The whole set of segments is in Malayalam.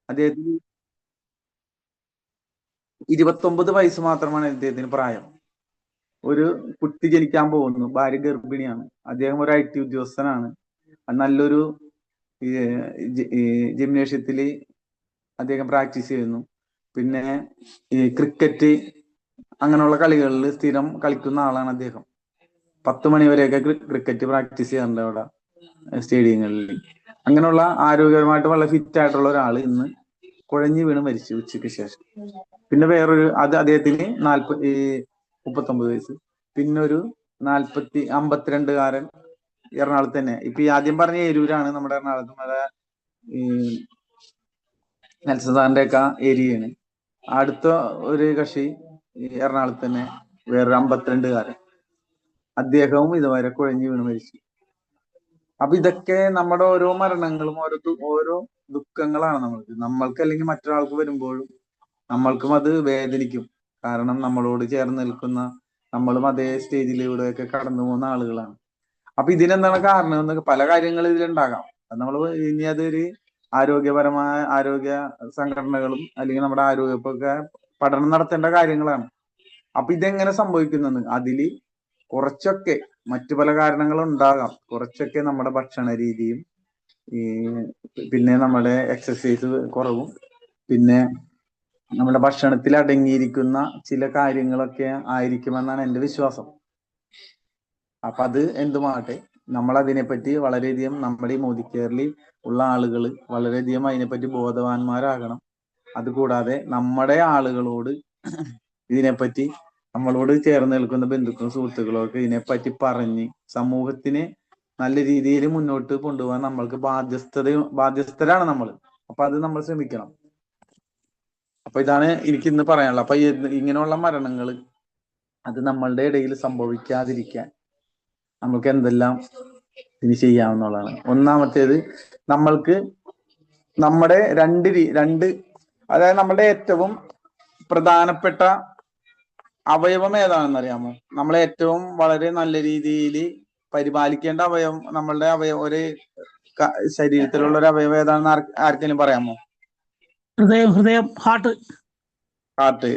അദ്ദേഹത്തിന് 29 വയസ്സ് മാത്രമാണ് അദ്ദേഹത്തിന് പ്രായം. ഒരു കുട്ടി ജനിക്കാൻ പോകുന്നു, ഭാര്യ ഗർഭിണിയാണ്, അദ്ദേഹം ഒരു IT ഉദ്യോഗസ്ഥനാണ്, നല്ലൊരു ജിംനേഷ്യത്തില് അദ്ദേഹം പ്രാക്ടീസ് ചെയ്യുന്നു. പിന്നെ ഈ ക്രിക്കറ്റ് അങ്ങനെയുള്ള കളികളിൽ സ്ഥിരം കളിക്കുന്ന ആളാണ് അദ്ദേഹം. 10 മണി വരെയൊക്കെ ക്രിക്കറ്റ് പ്രാക്ടീസ് ചെയ്യാറുണ്ട് അവിടെ സ്റ്റേഡിയങ്ങളിൽ. അങ്ങനെയുള്ള ആരോഗ്യപരമായിട്ട് വളരെ ഫിറ്റ് ആയിട്ടുള്ള ഒരാൾ ഇന്ന് കുഴഞ്ഞു വീണ് മരിച്ചു ഉച്ചയ്ക്ക് ശേഷം. പിന്നെ വേറൊരു അദ്ദേഹത്തിന് 39 വയസ്സ്. പിന്നെ ഒരു 52കാരൻ എറണാകുളത്ത് തന്നെ. ഇപ്പൊ ഈ ആദ്യം പറഞ്ഞ ഏരൂരാണ് നമ്മുടെ എറണാകുളത്ത്, നമ്മുടെ ഈ നെൽസൺ സാറിന്റെ ഒക്കെ ഏരിയയാണ്. അടുത്ത ഒരു കക്ഷി എറണാകുളത്ത് തന്നെ വേറൊരു 52കാരൻ, അദ്ദേഹവും ഇതുവരെ കുഴഞ്ഞു വീണ് മരിച്ചു. അപ്പൊ ഇതൊക്കെ നമ്മുടെ ഓരോ മരണങ്ങളും ഓരോ ദുഃഖങ്ങളാണ് നമ്മൾക്ക് അല്ലെങ്കിൽ മറ്റൊരാൾക്ക് വരുമ്പോഴും നമ്മൾക്കും അത് വേദനിക്കും. കാരണം നമ്മളോട് ചേർന്ന് നിൽക്കുന്ന, നമ്മളും അതേ സ്റ്റേജിലൂടെയൊക്കെ കടന്നു പോകുന്ന ആളുകളാണ്. അപ്പൊ ഇതിനെന്താണ് കാരണം എന്നൊക്കെ പല കാര്യങ്ങൾ ഇതിലുണ്ടാകാം. നമ്മൾ ഇനി അതൊരു ആരോഗ്യ സംഘടനകളും അല്ലെങ്കിൽ നമ്മുടെ ആരോഗ്യമൊക്കെ പഠനം നടത്തേണ്ട കാര്യങ്ങളാണ്. അപ്പൊ ഇതെങ്ങനെ സംഭവിക്കുന്നെന്ന് അതില് കുറച്ചൊക്കെ മറ്റു പല കാരണങ്ങളും ഉണ്ടാകാം. കുറച്ചൊക്കെ നമ്മുടെ ഭക്ഷണ രീതിയും പിന്നെ നമ്മുടെ എക്സസൈസ് കുറവും പിന്നെ നമ്മുടെ ഭക്ഷണത്തിൽ അടങ്ങിയിരിക്കുന്ന ചില കാര്യങ്ങളൊക്കെ ആയിരിക്കുമെന്നാണ് എൻ്റെ വിശ്വാസം. അപ്പൊ അത് എന്തുമാകട്ടെ, നമ്മൾ അതിനെപ്പറ്റി വളരെയധികം നമ്മുടെ ഈ മോദി കേരളയിൽ ഉള്ള ആളുകൾ വളരെയധികം അതിനെപ്പറ്റി ബോധവാന്മാരാകണം. അതുകൂടാതെ നമ്മുടെ ആളുകളോട് ഇതിനെപ്പറ്റി, നമ്മളോട് ചേർന്ന് നിൽക്കുന്ന ബന്ധുക്കളും സുഹൃത്തുക്കളും ഒക്കെ ഇതിനെപ്പറ്റി പറഞ്ഞ് സമൂഹത്തിനെ നല്ല രീതിയിൽ മുന്നോട്ട് കൊണ്ടുപോകാൻ നമ്മൾക്ക് ബാധ്യസ്ഥരാണ് നമ്മൾ. അപ്പൊ അത് നമ്മൾ ശ്രമിക്കണം. അപ്പൊ ഇതാണ് എനിക്ക് ഇന്ന് പറയാനുള്ളത്. അപ്പൊ ഇങ്ങനെയുള്ള മരണങ്ങൾ അത് നമ്മളുടെ ഇടയിൽ സംഭവിക്കാതിരിക്കാൻ നമുക്ക് എന്തെല്ലാം ഇനി ചെയ്യാവുന്നതാണ്. ഒന്നാമത്തേത്, നമ്മൾക്ക് നമ്മുടെ അതായത് നമ്മളുടെ ഏറ്റവും പ്രധാനപ്പെട്ട അവയവം ഏതാണെന്ന് അറിയാമോ? നമ്മളെ ഏറ്റവും വളരെ നല്ല രീതിയിൽ പരിപാലിക്കേണ്ട അവയവം, നമ്മളുടെ ഒരു ശരീരത്തിലുള്ള ഒരു അവയവം ഏതാണെന്ന് ആർക്കെങ്കിലും പറയാമോ? ഹൃദയം, ഹാർട്ട്.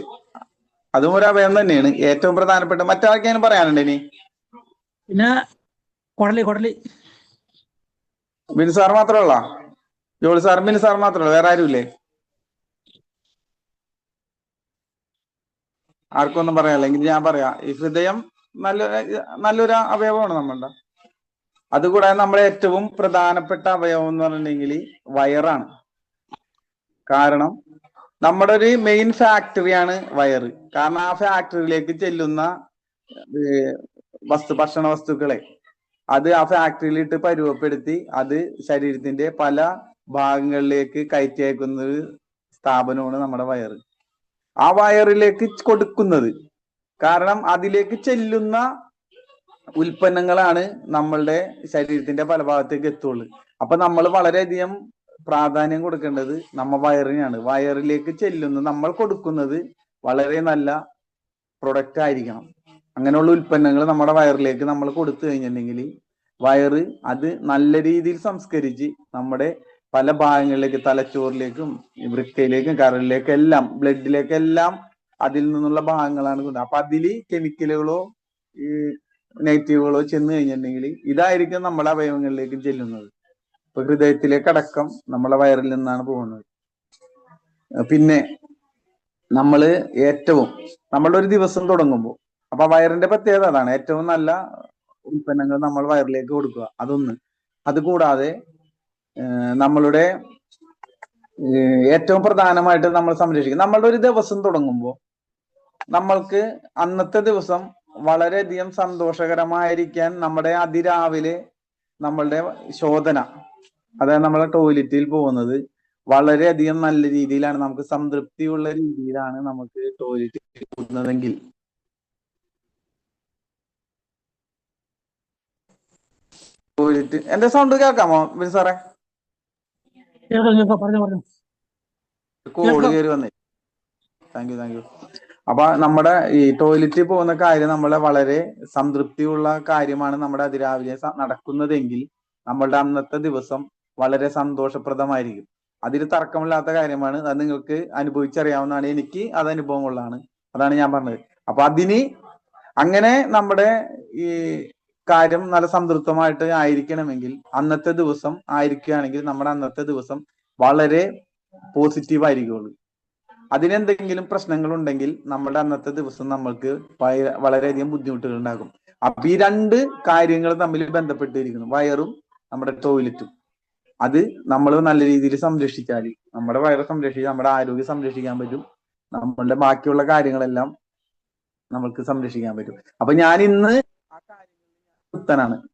അതും ഒരു അവയവം തന്നെയാണ്, ഏറ്റവും പ്രധാനപ്പെട്ട. മറ്റാർക്കെങ്കിലും പറയാനുണ്ട് ഇനി? പിന്നെ കുടലി. ബിൻ സാർ മാത്രമല്ല, ജോളി സാർ, ബിൻ സാർ മാത്രമല്ല, വേറെ ആരുമില്ലേ? ആർക്കൊന്നും പറയാനില്ല എങ്കിൽ ഞാൻ പറയാം. ഈ ഹൃദയം നല്ലൊരു അവയവമാണ് നമ്മളുടെ. അതുകൂടാതെ നമ്മുടെ ഏറ്റവും പ്രധാനപ്പെട്ട അവയവം എന്ന് പറഞ്ഞിട്ടുണ്ടെങ്കിൽ വയറാണ്. കാരണം നമ്മുടെ ഒരു മെയിൻ ഫാക്ടറിയാണ് വയറ്. കാരണം ആ ഫാക്ടറിയിലേക്ക് ചെല്ലുന്ന ഭക്ഷണ വസ്തുക്കളെ അത് ആ ഫാക്ടറിയിലിട്ട് പരുവപ്പെടുത്തി അത് ശരീരത്തിന്റെ പല ഭാഗങ്ങളിലേക്ക് കയറ്റി അയക്കുന്ന ഒരു സ്ഥാപനമാണ് നമ്മുടെ വയറ്. ആ വയറിലേക്ക് കൊടുക്കുന്നത്, കാരണം അതിലേക്ക് ചെല്ലുന്ന ഉൽപ്പന്നങ്ങളാണ് നമ്മളുടെ ശരീരത്തിന്റെ പല ഭാഗത്തേക്ക് എത്തുള്ളൂ. അപ്പൊ നമ്മൾ വളരെയധികം പ്രാധാന്യം കൊടുക്കേണ്ടത് നമ്മ വയറിനാണ്. വയറിലേക്ക് ചെല്ലുന്ന, നമ്മൾ കൊടുക്കുന്നത് വളരെ നല്ല പ്രൊഡക്റ്റ് ആയിരിക്കണം. അങ്ങനെയുള്ള ഉൽപ്പന്നങ്ങൾ നമ്മുടെ വയറിലേക്ക് നമ്മൾ കൊടുത്തു കഴിഞ്ഞിട്ടുണ്ടെങ്കിൽ വയറ് അത് നല്ല രീതിയിൽ സംസ്കരിച്ച് നമ്മുടെ പല ഭാഗങ്ങളിലേക്ക്, തലച്ചോറിലേക്കും വൃക്കയിലേക്കും കരളിലേക്കും എല്ലാം, ബ്ലഡിലേക്കെല്ലാം അതിൽ നിന്നുള്ള ഭാഗങ്ങളാണ് കൊണ്ട്. അപ്പൊ അതില് കെമിക്കലുകളോ നെഗറ്റീവുകളോ ചെന്ന് കഴിഞ്ഞിട്ടുണ്ടെങ്കിൽ ഇതായിരിക്കും നമ്മുടെ അവയവങ്ങളിലേക്ക് ചെല്ലുന്നത്. ഇപ്പൊ ഹൃദയത്തിലേക്കടക്കം നമ്മളെ വയറിൽ നിന്നാണ് പോകുന്നത്. പിന്നെ നമ്മളുടെ ഒരു ദിവസം തുടങ്ങുമ്പോൾ, അപ്പൊ വയറിന്റെ പ്രത്യേകത അതാണ്. ഏറ്റവും നല്ല ഉൽപ്പന്നങ്ങൾ നമ്മൾ വയറിലേക്ക് കൊടുക്കുക, അതൊന്ന്. അതുകൂടാതെ നമ്മളുടെ ഏറ്റവും പ്രധാനമായിട്ട് നമ്മൾ സംരക്ഷിക്കുക, നമ്മളുടെ ഒരു ദിവസം തുടങ്ങുമ്പോൾ നമ്മൾക്ക് അന്നത്തെ ദിവസം വളരെയധികം സന്തോഷകരമായിരിക്കാൻ നമ്മുടെ അതിരാവിലെ നമ്മളുടെ ശോധന, അതായത് നമ്മളെ ടോയ്ലറ്റിൽ പോകുന്നത് വളരെയധികം നല്ല രീതിയിലാണ്, നമുക്ക് സംതൃപ്തിയുള്ള രീതിയിലാണ് നമുക്ക് ടോയ്ലറ്റിൽ പോകുന്നതെങ്കിൽ എന്റെ സൗണ്ട് കേൾക്കാമോ ബിൻ സാറേ? കോള് കയറി വന്നേ. Thank you. അപ്പൊ നമ്മുടെ ഈ ടോയ്ലറ്റിൽ പോകുന്ന കാര്യം നമ്മളെ വളരെ സംതൃപ്തിയുള്ള കാര്യമാണ് നമ്മുടെ അതിരാവിലെ നടക്കുന്നതെങ്കിൽ നമ്മളുടെ അന്നത്തെ ദിവസം വളരെ സന്തോഷപ്രദമായിരിക്കും. അതിൽ തർക്കമില്ലാത്ത കാര്യമാണ്. അത് നിങ്ങൾക്ക് അനുഭവിച്ചറിയാവുന്നതാണ്. എനിക്ക് അത് അനുഭവമുള്ളതാണ്. അതാണ് ഞാൻ പറഞ്ഞത്. അപ്പൊ അതിന് അങ്ങനെ നമ്മുടെ ഈ കാര്യം നല്ല സംതൃപ്തമായിട്ട് ആയിരിക്കണമെങ്കിൽ അന്നത്തെ ദിവസം ആയിരിക്കുകയാണെങ്കിൽ നമ്മുടെ അന്നത്തെ ദിവസം വളരെ പോസിറ്റീവ് ആയിരിക്കുള്ളൂ. അതിനെന്തെങ്കിലും പ്രശ്നങ്ങൾ ഉണ്ടെങ്കിൽ നമ്മുടെ അന്നത്തെ ദിവസം നമ്മൾക്ക് വളരെയധികം ബുദ്ധിമുട്ടുകൾ ഉണ്ടാകും. അപ്പൊ ഈ രണ്ട് കാര്യങ്ങൾ തമ്മിൽ ബന്ധപ്പെട്ടിരിക്കുന്നു, വയറും നമ്മുടെ ടോയ്ലറ്റും. അത് നമ്മൾ നല്ല രീതിയിൽ സംരക്ഷിച്ചാൽ നമ്മുടെ വയറ് സംരക്ഷിക്കാൻ, നമ്മുടെ ആരോഗ്യം സംരക്ഷിക്കാൻ പറ്റും. നമ്മളുടെ ബാക്കിയുള്ള കാര്യങ്ങളെല്ലാം നമുക്ക് സംരക്ഷിക്കാൻ പറ്റും. അപ്പൊ ഞാൻ ഇന്ന് ആ കാര്യങ്ങൾ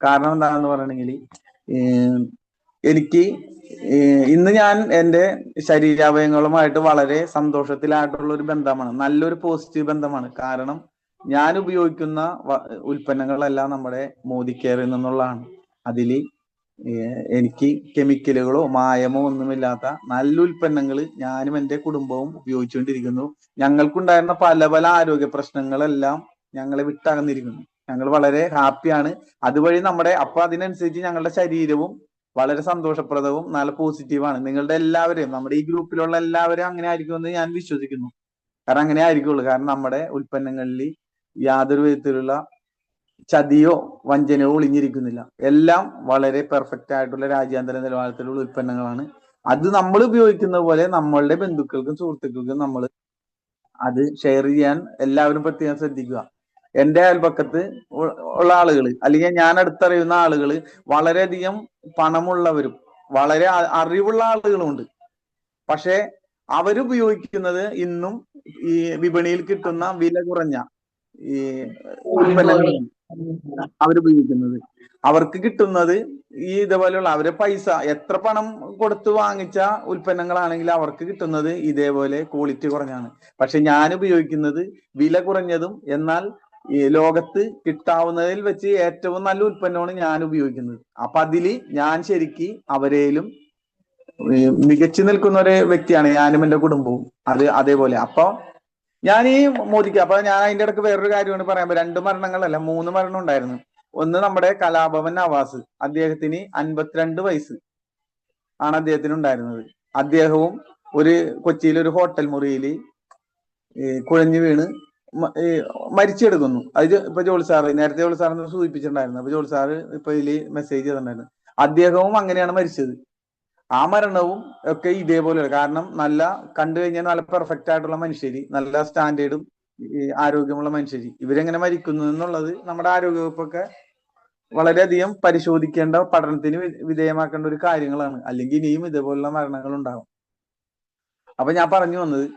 കാരണം എന്താണെന്ന് പറയണെങ്കിൽ എനിക്ക് ഇന്ന് ഞാൻ എൻ്റെ ശരീരാവയവങ്ങളുമായിട്ട് വളരെ സന്തോഷത്തിലായിട്ടുള്ള ഒരു ബന്ധമാണ്, നല്ലൊരു പോസിറ്റീവ് ബന്ധമാണ്. കാരണം ഞാൻ ഉപയോഗിക്കുന്ന ഉൽപ്പന്നങ്ങളെല്ലാം നമ്മുടെ മോദി കെയറിൽ നിന്നുള്ളതാണ്. അതിൽ എനിക്ക് കെമിക്കലുകളോ മായമോ ഒന്നുമില്ലാത്ത നല്ല ഉൽപ്പന്നങ്ങൾ ഞാനും എൻ്റെ കുടുംബവും ഉപയോഗിച്ചുകൊണ്ടിരിക്കുന്നു. ഞങ്ങൾക്കുണ്ടായിരുന്ന പല പല ആരോഗ്യ പ്രശ്നങ്ങളെല്ലാം ഞങ്ങളെ വിട്ടകന്നിരിക്കുന്നു. ഞങ്ങൾ വളരെ ഹാപ്പിയാണ് അതുവഴി അപ്പൊ അതിനനുസരിച്ച് ഞങ്ങളുടെ ശരീരവും വളരെ സന്തോഷപ്രദവും നല്ല പോസിറ്റീവാണ്. നിങ്ങളുടെ എല്ലാവരെയും, നമ്മുടെ ഈ ഗ്രൂപ്പിലുള്ള എല്ലാവരും അങ്ങനെ ആയിരിക്കുമെന്ന് ഞാൻ വിശ്വസിക്കുന്നു. കാരണം അങ്ങനെ ആയിരിക്കുള്ളൂ. കാരണം നമ്മുടെ ഉൽപ്പന്നങ്ങളിൽ യാതൊരു വിധത്തിലുള്ള ചതിയോ വഞ്ചനയോ ഒളിഞ്ഞിരിക്കുന്നില്ല. എല്ലാം വളരെ പെർഫെക്റ്റ് ആയിട്ടുള്ള രാജ്യാന്തര നിലവാരത്തിലുള്ള ഉൽപ്പന്നങ്ങളാണ്. അത് നമ്മൾ ഉപയോഗിക്കുന്ന പോലെ നമ്മളുടെ ബന്ധുക്കൾക്കും സുഹൃത്തുക്കൾക്കും നമ്മൾ അത് ഷെയർ ചെയ്യാൻ എല്ലാവരും പ്രത്യേകം ശ്രദ്ധിക്കുക. എന്റെ അയൽപക്കത്ത് ഉള്ള ആളുകൾ, അല്ലെങ്കിൽ ഞാൻ അടുത്തറിയുന്ന ആളുകൾ വളരെയധികം പണമുള്ളവരും വളരെ അറിവുള്ള ആളുകളുമുണ്ട്. പക്ഷെ അവരുപയോഗിക്കുന്നത് ഇന്നും ഈ വിപണിയിൽ കിട്ടുന്ന വില കുറഞ്ഞ ഈ ഉൽപ്പന്നങ്ങളാണ് അവരുപയോഗിക്കുന്നത്. അവർക്ക് കിട്ടുന്നത് ഈ ഇതേപോലെയുള്ള അവരെ പൈസ എത്ര പണം കൊടുത്ത് വാങ്ങിച്ച ഉൽപ്പന്നങ്ങളാണെങ്കിൽ അവർക്ക് കിട്ടുന്നത് ഇതേപോലെ ക്വാളിറ്റി കുറഞ്ഞാണ്. പക്ഷെ ഞാൻ ഉപയോഗിക്കുന്നത് വില കുറഞ്ഞതും എന്നാൽ ഈ ലോകത്ത് കിട്ടാവുന്നതിൽ വെച്ച് ഏറ്റവും നല്ല ഉൽപ്പന്നമാണ് ഞാൻ ഉപയോഗിക്കുന്നത്. അപ്പൊ അതില് ഞാൻ ശരിക്ക് അവരേലും മികച്ചു നിൽക്കുന്ന ഒരു വ്യക്തിയാണ് ഞാനും എൻ്റെ കുടുംബവും. അതേപോലെ അപ്പൊ ഞാൻ ഈ മോദിക്ക് അപ്പൊ ഞാൻ അതിന്റെ ഇടയ്ക്ക് വേറൊരു കാര്യമാണ് പറയാൻ. 2 മരണങ്ങളല്ല 3 മരണം ഉണ്ടായിരുന്നു. ഒന്ന് നമ്മുടെ കലാഭവൻ നവാസ്, അദ്ദേഹത്തിന് 52 വയസ്സ് ആണ് അദ്ദേഹത്തിന് ഉണ്ടായിരുന്നത്. അദ്ദേഹവും ഒരു കൊച്ചിയിൽ ഒരു ഹോട്ടൽ മുറിയിൽ കുഴഞ്ഞു വീണ് മരിച്ചെടുക്കുന്നു. അത് ഇപ്പൊ ജോളി സാറ് നേരത്തെ ജോളി സാറിന് സൂചിപ്പിച്ചിട്ടുണ്ടായിരുന്നു. അപ്പൊ ജോളി സാറ് ഇപ്പൊ ഇതിൽ മെസ്സേജ് ചെയ്തിട്ടുണ്ടായിരുന്നു. അദ്ദേഹവും അങ്ങനെയാണ് മരിച്ചത്. ആ മരണവും ഒക്കെ ഇതേപോലെ, കാരണം നല്ല കണ്ടു കഴിഞ്ഞാൽ നല്ല പെർഫെക്റ്റ് ആയിട്ടുള്ള മനുഷ്യര്, നല്ല സ്റ്റാൻഡേർഡും ആരോഗ്യമുള്ള മനുഷ്യര് ഇവരെങ്ങനെ മരിക്കുന്നു എന്നുള്ളത് നമ്മുടെ ആരോഗ്യവകുപ്പൊക്കെ വളരെയധികം പരിശോധിക്കേണ്ട, പഠനത്തിന് വിധേയമാക്കേണ്ട ഒരു കാര്യങ്ങളാണ്. അല്ലെങ്കിൽ ഇനിയും ഇതേപോലുള്ള മരണങ്ങൾ ഉണ്ടാകും. അപ്പൊ ഞാൻ പറഞ്ഞു വന്നത്,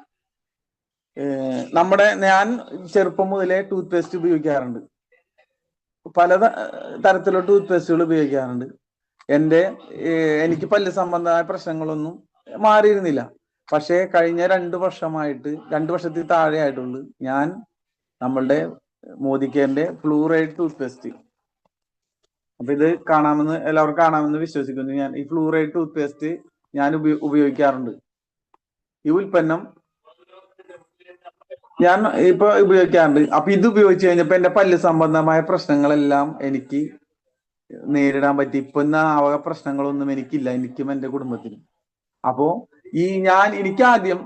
ഞാൻ ചെറുപ്പം മുതലേ ടൂത്ത് പേസ്റ്റ് ഉപയോഗിക്കാറുണ്ട്. പല തരത്തിലുള്ള ടൂത്ത് പേസ്റ്റുകൾ ഉപയോഗിക്കാറുണ്ട്. എനിക്ക് പല്ല് സംബന്ധമായ പ്രശ്നങ്ങളൊന്നും മാറിയിരുന്നില്ല. പക്ഷെ കഴിഞ്ഞ 2 വർഷമായിട്ട് 2 വർഷത്തിൽ താഴെ ആയിട്ടുള്ളൂ ഞാൻ നമ്മളുടെ മോദി കെയറിന്റെ ഫ്ലൂറൈഡ് ടൂത്ത് പേസ്റ്റ്, അപ്പൊ ഇത് എല്ലാവർക്കും കാണാമെന്ന് വിശ്വസിക്കുന്നു. ഞാൻ ഈ ഫ്ലൂറൈഡ് ടൂത്ത് പേസ്റ്റ് ഞാൻ ഉപയോഗിക്കാറുണ്ട്. ഈ ഉൽപ്പന്നം ഞാൻ ഇപ്പൊ ഉപയോഗിക്കാറുണ്ട്. അപ്പൊ ഇത് ഉപയോഗിച്ച് കഴിഞ്ഞപ്പോ എന്റെ പല്ല് സംബന്ധമായ പ്രശ്നങ്ങളെല്ലാം എനിക്ക് നേരിടാൻ പറ്റി. ഇപ്പൊ ആ പ്രശ്നങ്ങളൊന്നും എനിക്കില്ല, എനിക്കും എന്റെ കുടുംബത്തിനും. അപ്പോ എനിക്ക് ആദ്യം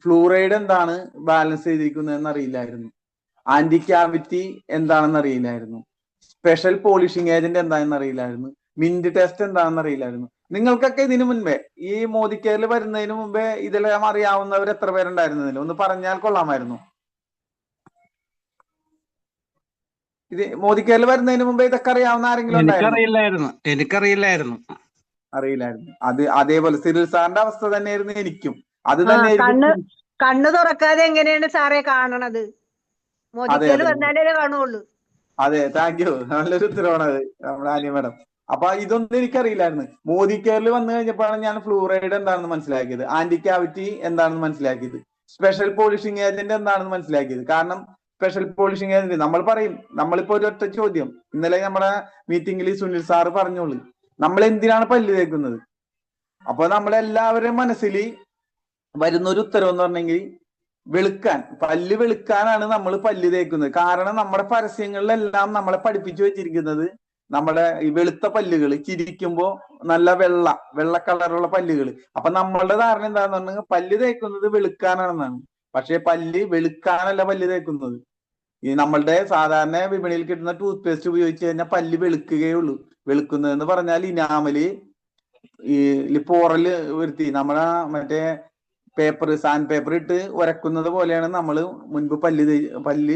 ഫ്ലൂറൈഡ് എന്താണ് ബാലൻസ് ചെയ്തിരിക്കുന്നതെന്ന് അറിയില്ലായിരുന്നു. ആന്റി ക്യാവിറ്റി എന്താണെന്ന് അറിയില്ലായിരുന്നു. സ്പെഷ്യൽ പോളിഷിംഗ് ഏജന്റ് എന്താണെന്ന് അറിയില്ലായിരുന്നു. മിന്റ് ടെസ്റ്റ് എന്താണെന്ന് അറിയില്ലായിരുന്നു. നിങ്ങൾക്കൊക്കെ ഇതിനു മുൻപേ ഈ മോദി കെയറിൽ വരുന്നതിന് മുമ്പേ ഇതെല്ലാം അറിയാവുന്നവർ എത്ര പേരുണ്ടായിരുന്നതിൽ ഒന്ന് പറഞ്ഞാൽ കൊള്ളാമായിരുന്നു. ഇത് മോദി കെയറിൽ വരുന്നതിന് മുമ്പേ ഇതൊക്കെ അറിയാവുന്ന ആരെങ്കിലും എനിക്കറിയില്ലായിരുന്നു. അതേപോലെ സിറിൽ സാറിന്റെ അവസ്ഥ തന്നെയായിരുന്നു എനിക്കും. അത് തന്നെ കണ്ണു തുറക്കാതെ എങ്ങനെയാണ് സാറേ കാണണത്? മോദി കെയറിൽ വന്നാലേ കാണുള്ളൂ. അതെ, താങ്ക് യു. നല്ലൊരു ഉത്തരവാണത് നമ്മുടെ ആലിയ മാഡം. അപ്പൊ ഇതൊന്നും എനിക്കറിയില്ലായിരുന്നു. മോദി കെയറിൽ വന്നു കഴിഞ്ഞപ്പോഴാണ് ഞാൻ ഫ്ലൂറൈഡ് എന്താണെന്ന് മനസ്സിലാക്കിയത്, ആന്റി ക്യാവിറ്റി എന്താണെന്ന് മനസ്സിലാക്കിയത്, സ്പെഷ്യൽ പോളിഷിംഗ് ഏജന്റ് എന്താണെന്ന് മനസ്സിലാക്കിയത്. കാരണം സ്പെഷ്യൽ പോളിഷിംഗ് ഏജന്റ് നമ്മളിപ്പോ ഒരു ഒറ്റ ചോദ്യം ഇന്നലെ നമ്മുടെ മീറ്റിംഗിൽ സുനിൽ സാറ് പറഞ്ഞോളൂ, നമ്മൾ എന്തിനാണ് പല്ല് തേക്കുന്നത്? അപ്പൊ നമ്മളെല്ലാവരുടെയും മനസ്സിൽ വരുന്ന ഒരു ഉത്തരവ് എന്ന് പറഞ്ഞെങ്കിൽ പല്ല് വെളുക്കാനാണ് നമ്മൾ പല്ല് തേക്കുന്നത്. കാരണം നമ്മുടെ പരസ്യങ്ങളിലെല്ലാം നമ്മളെ പഠിപ്പിച്ചു വെച്ചിരിക്കുന്നത് നമ്മുടെ ഈ വെളുത്ത പല്ലുകൾ ചിരിക്കുമ്പോ നല്ല വെള്ള കളറുള്ള പല്ലുകൾ. അപ്പൊ നമ്മളുടെ ധാരണ എന്താന്ന് പറഞ്ഞാൽ പല്ല് തേക്കുന്നത് വെളുക്കാനാണെന്നാണ്. പക്ഷെ പല്ല് വെളുക്കാനല്ല പല്ല് തേക്കുന്നത്. ഈ നമ്മളുടെ സാധാരണ വിപണിയിൽ കിട്ടുന്ന ടൂത്ത് പേസ്റ്റ് ഉപയോഗിച്ച് കഴിഞ്ഞാൽ പല്ല് വെളുക്കുകയുള്ളൂ. വെളുക്കുന്നതെന്ന് പറഞ്ഞാൽ ഇനാമല് ഈ പോറല് വരുത്തി നമ്മളെ മറ്റേ സാൻഡ് പേപ്പർ ഇട്ട് ഉരക്കുന്നത് പോലെയാണ് നമ്മൾ മുൻപ് പല്ല്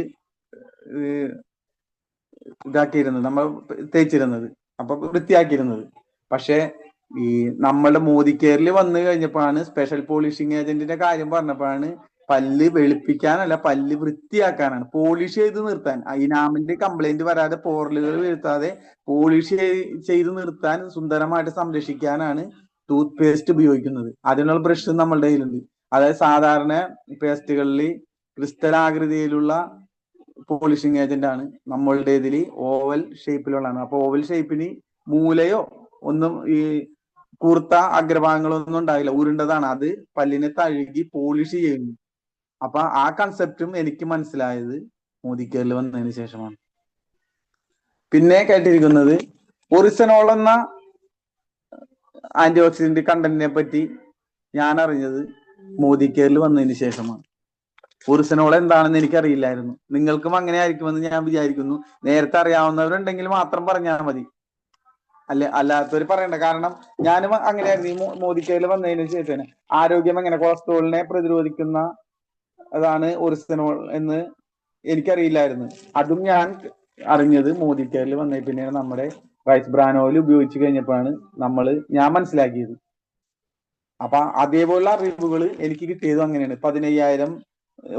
ഇതാക്കിയിരുന്നത്, നമ്മൾ തേച്ചിരുന്നത്, അപ്പൊ വൃത്തിയാക്കിയിരുന്നത്. പക്ഷെ ഈ നമ്മളുടെ മോദി കെയറിൽ വന്നു കഴിഞ്ഞപ്പോഴാണ്, സ്പെഷ്യൽ പോളിഷിംഗ് ഏജന്റിന്റെ കാര്യം പറഞ്ഞപ്പോഴാണ്, പല്ല് വെളുപ്പിക്കാനല്ല പല്ല് വൃത്തിയാക്കാനാണ്, പോളിഷ് ചെയ്ത് നിർത്താൻ, ഇനാമിന്റെ കംപ്ലൈന്റ് വരാതെ, പോറലുകൾ വീഴ്ത്താതെ പോളിഷ് ചെയ്ത് നിർത്താൻ, സുന്ദരമായിട്ട് സംരക്ഷിക്കാനാണ് ടൂത്ത് പേസ്റ്റ് ഉപയോഗിക്കുന്നത്. അതിനുള്ള ബ്രഷ് നമ്മളുടെ കയ്യിലുണ്ട്. അതായത് സാധാരണ പേസ്റ്റുകളിൽ ക്രിസ്റ്റൽ ആകൃതിയിലുള്ള പോളിഷിംഗ് ഏജന്റ് ആണ്. നമ്മളുടെ ഇതിൽ ഓവൽ ഷേപ്പിലുള്ളതാണ്. അപ്പൊ ഓവൽ ഷേപ്പിന് മൂലയോ ഒന്നും ഈ കൂർത്ത അഗ്രഭാഗങ്ങളോ ഒന്നും ഉണ്ടാവില്ല, ഉരുണ്ടതാണ്. അത് പല്ലിനെ തഴുകി പോളിഷ് ചെയ്യുന്നു. അപ്പൊ ആ കൺസെപ്റ്റും എനിക്ക് മനസ്സിലായത് മോദി കെയറിൽ വന്നതിന് ശേഷമാണ്. പിന്നെ കേട്ടിരിക്കുന്നത് ഒറിസനോൾ എന്ന ആന്റി ഓക്സിഡന്റ് കണ്ടന്റിനെ പറ്റി ഞാൻ അറിഞ്ഞത് മോദി കെയറിൽ വന്നതിന് ശേഷമാണ്. ഒറിസനോൾ എന്താണെന്ന് എനിക്കറിയില്ലായിരുന്നു. നിങ്ങൾക്കും അങ്ങനെ ആയിരിക്കുമെന്ന് ഞാൻ വിചാരിക്കുന്നു. നേരത്തെ അറിയാവുന്നവരുണ്ടെങ്കിൽ മാത്രം പറഞ്ഞാൽ മതി, അല്ലാത്തവർ പറയണ്ട. കാരണം ഞാനും അങ്ങനെയായിരുന്നു. ഈ മോദി കെയറിൽ വന്നതിന് ശേഷം ആരോഗ്യം എങ്ങനെ കൊളസ്ട്രോളിനെ പ്രതിരോധിക്കുന്ന അതാണ് ഒറിസനോൾ എന്ന് എനിക്കറിയില്ലായിരുന്നു. അതും ഞാൻ അറിഞ്ഞത് മോദി കെയറിൽ വന്നതിൽ പിന്നെയാണ്. നമ്മുടെ റൈസ് ബ്രാൻ ഓയിൽ ഉപയോഗിച്ച് കഴിഞ്ഞപ്പോഴാണ് ഞാൻ മനസ്സിലാക്കിയത്. അപ്പൊ അതേപോലുള്ള അറിവുകൾ എനിക്ക് കിട്ടിയതും അങ്ങനെയാണ്. 15,000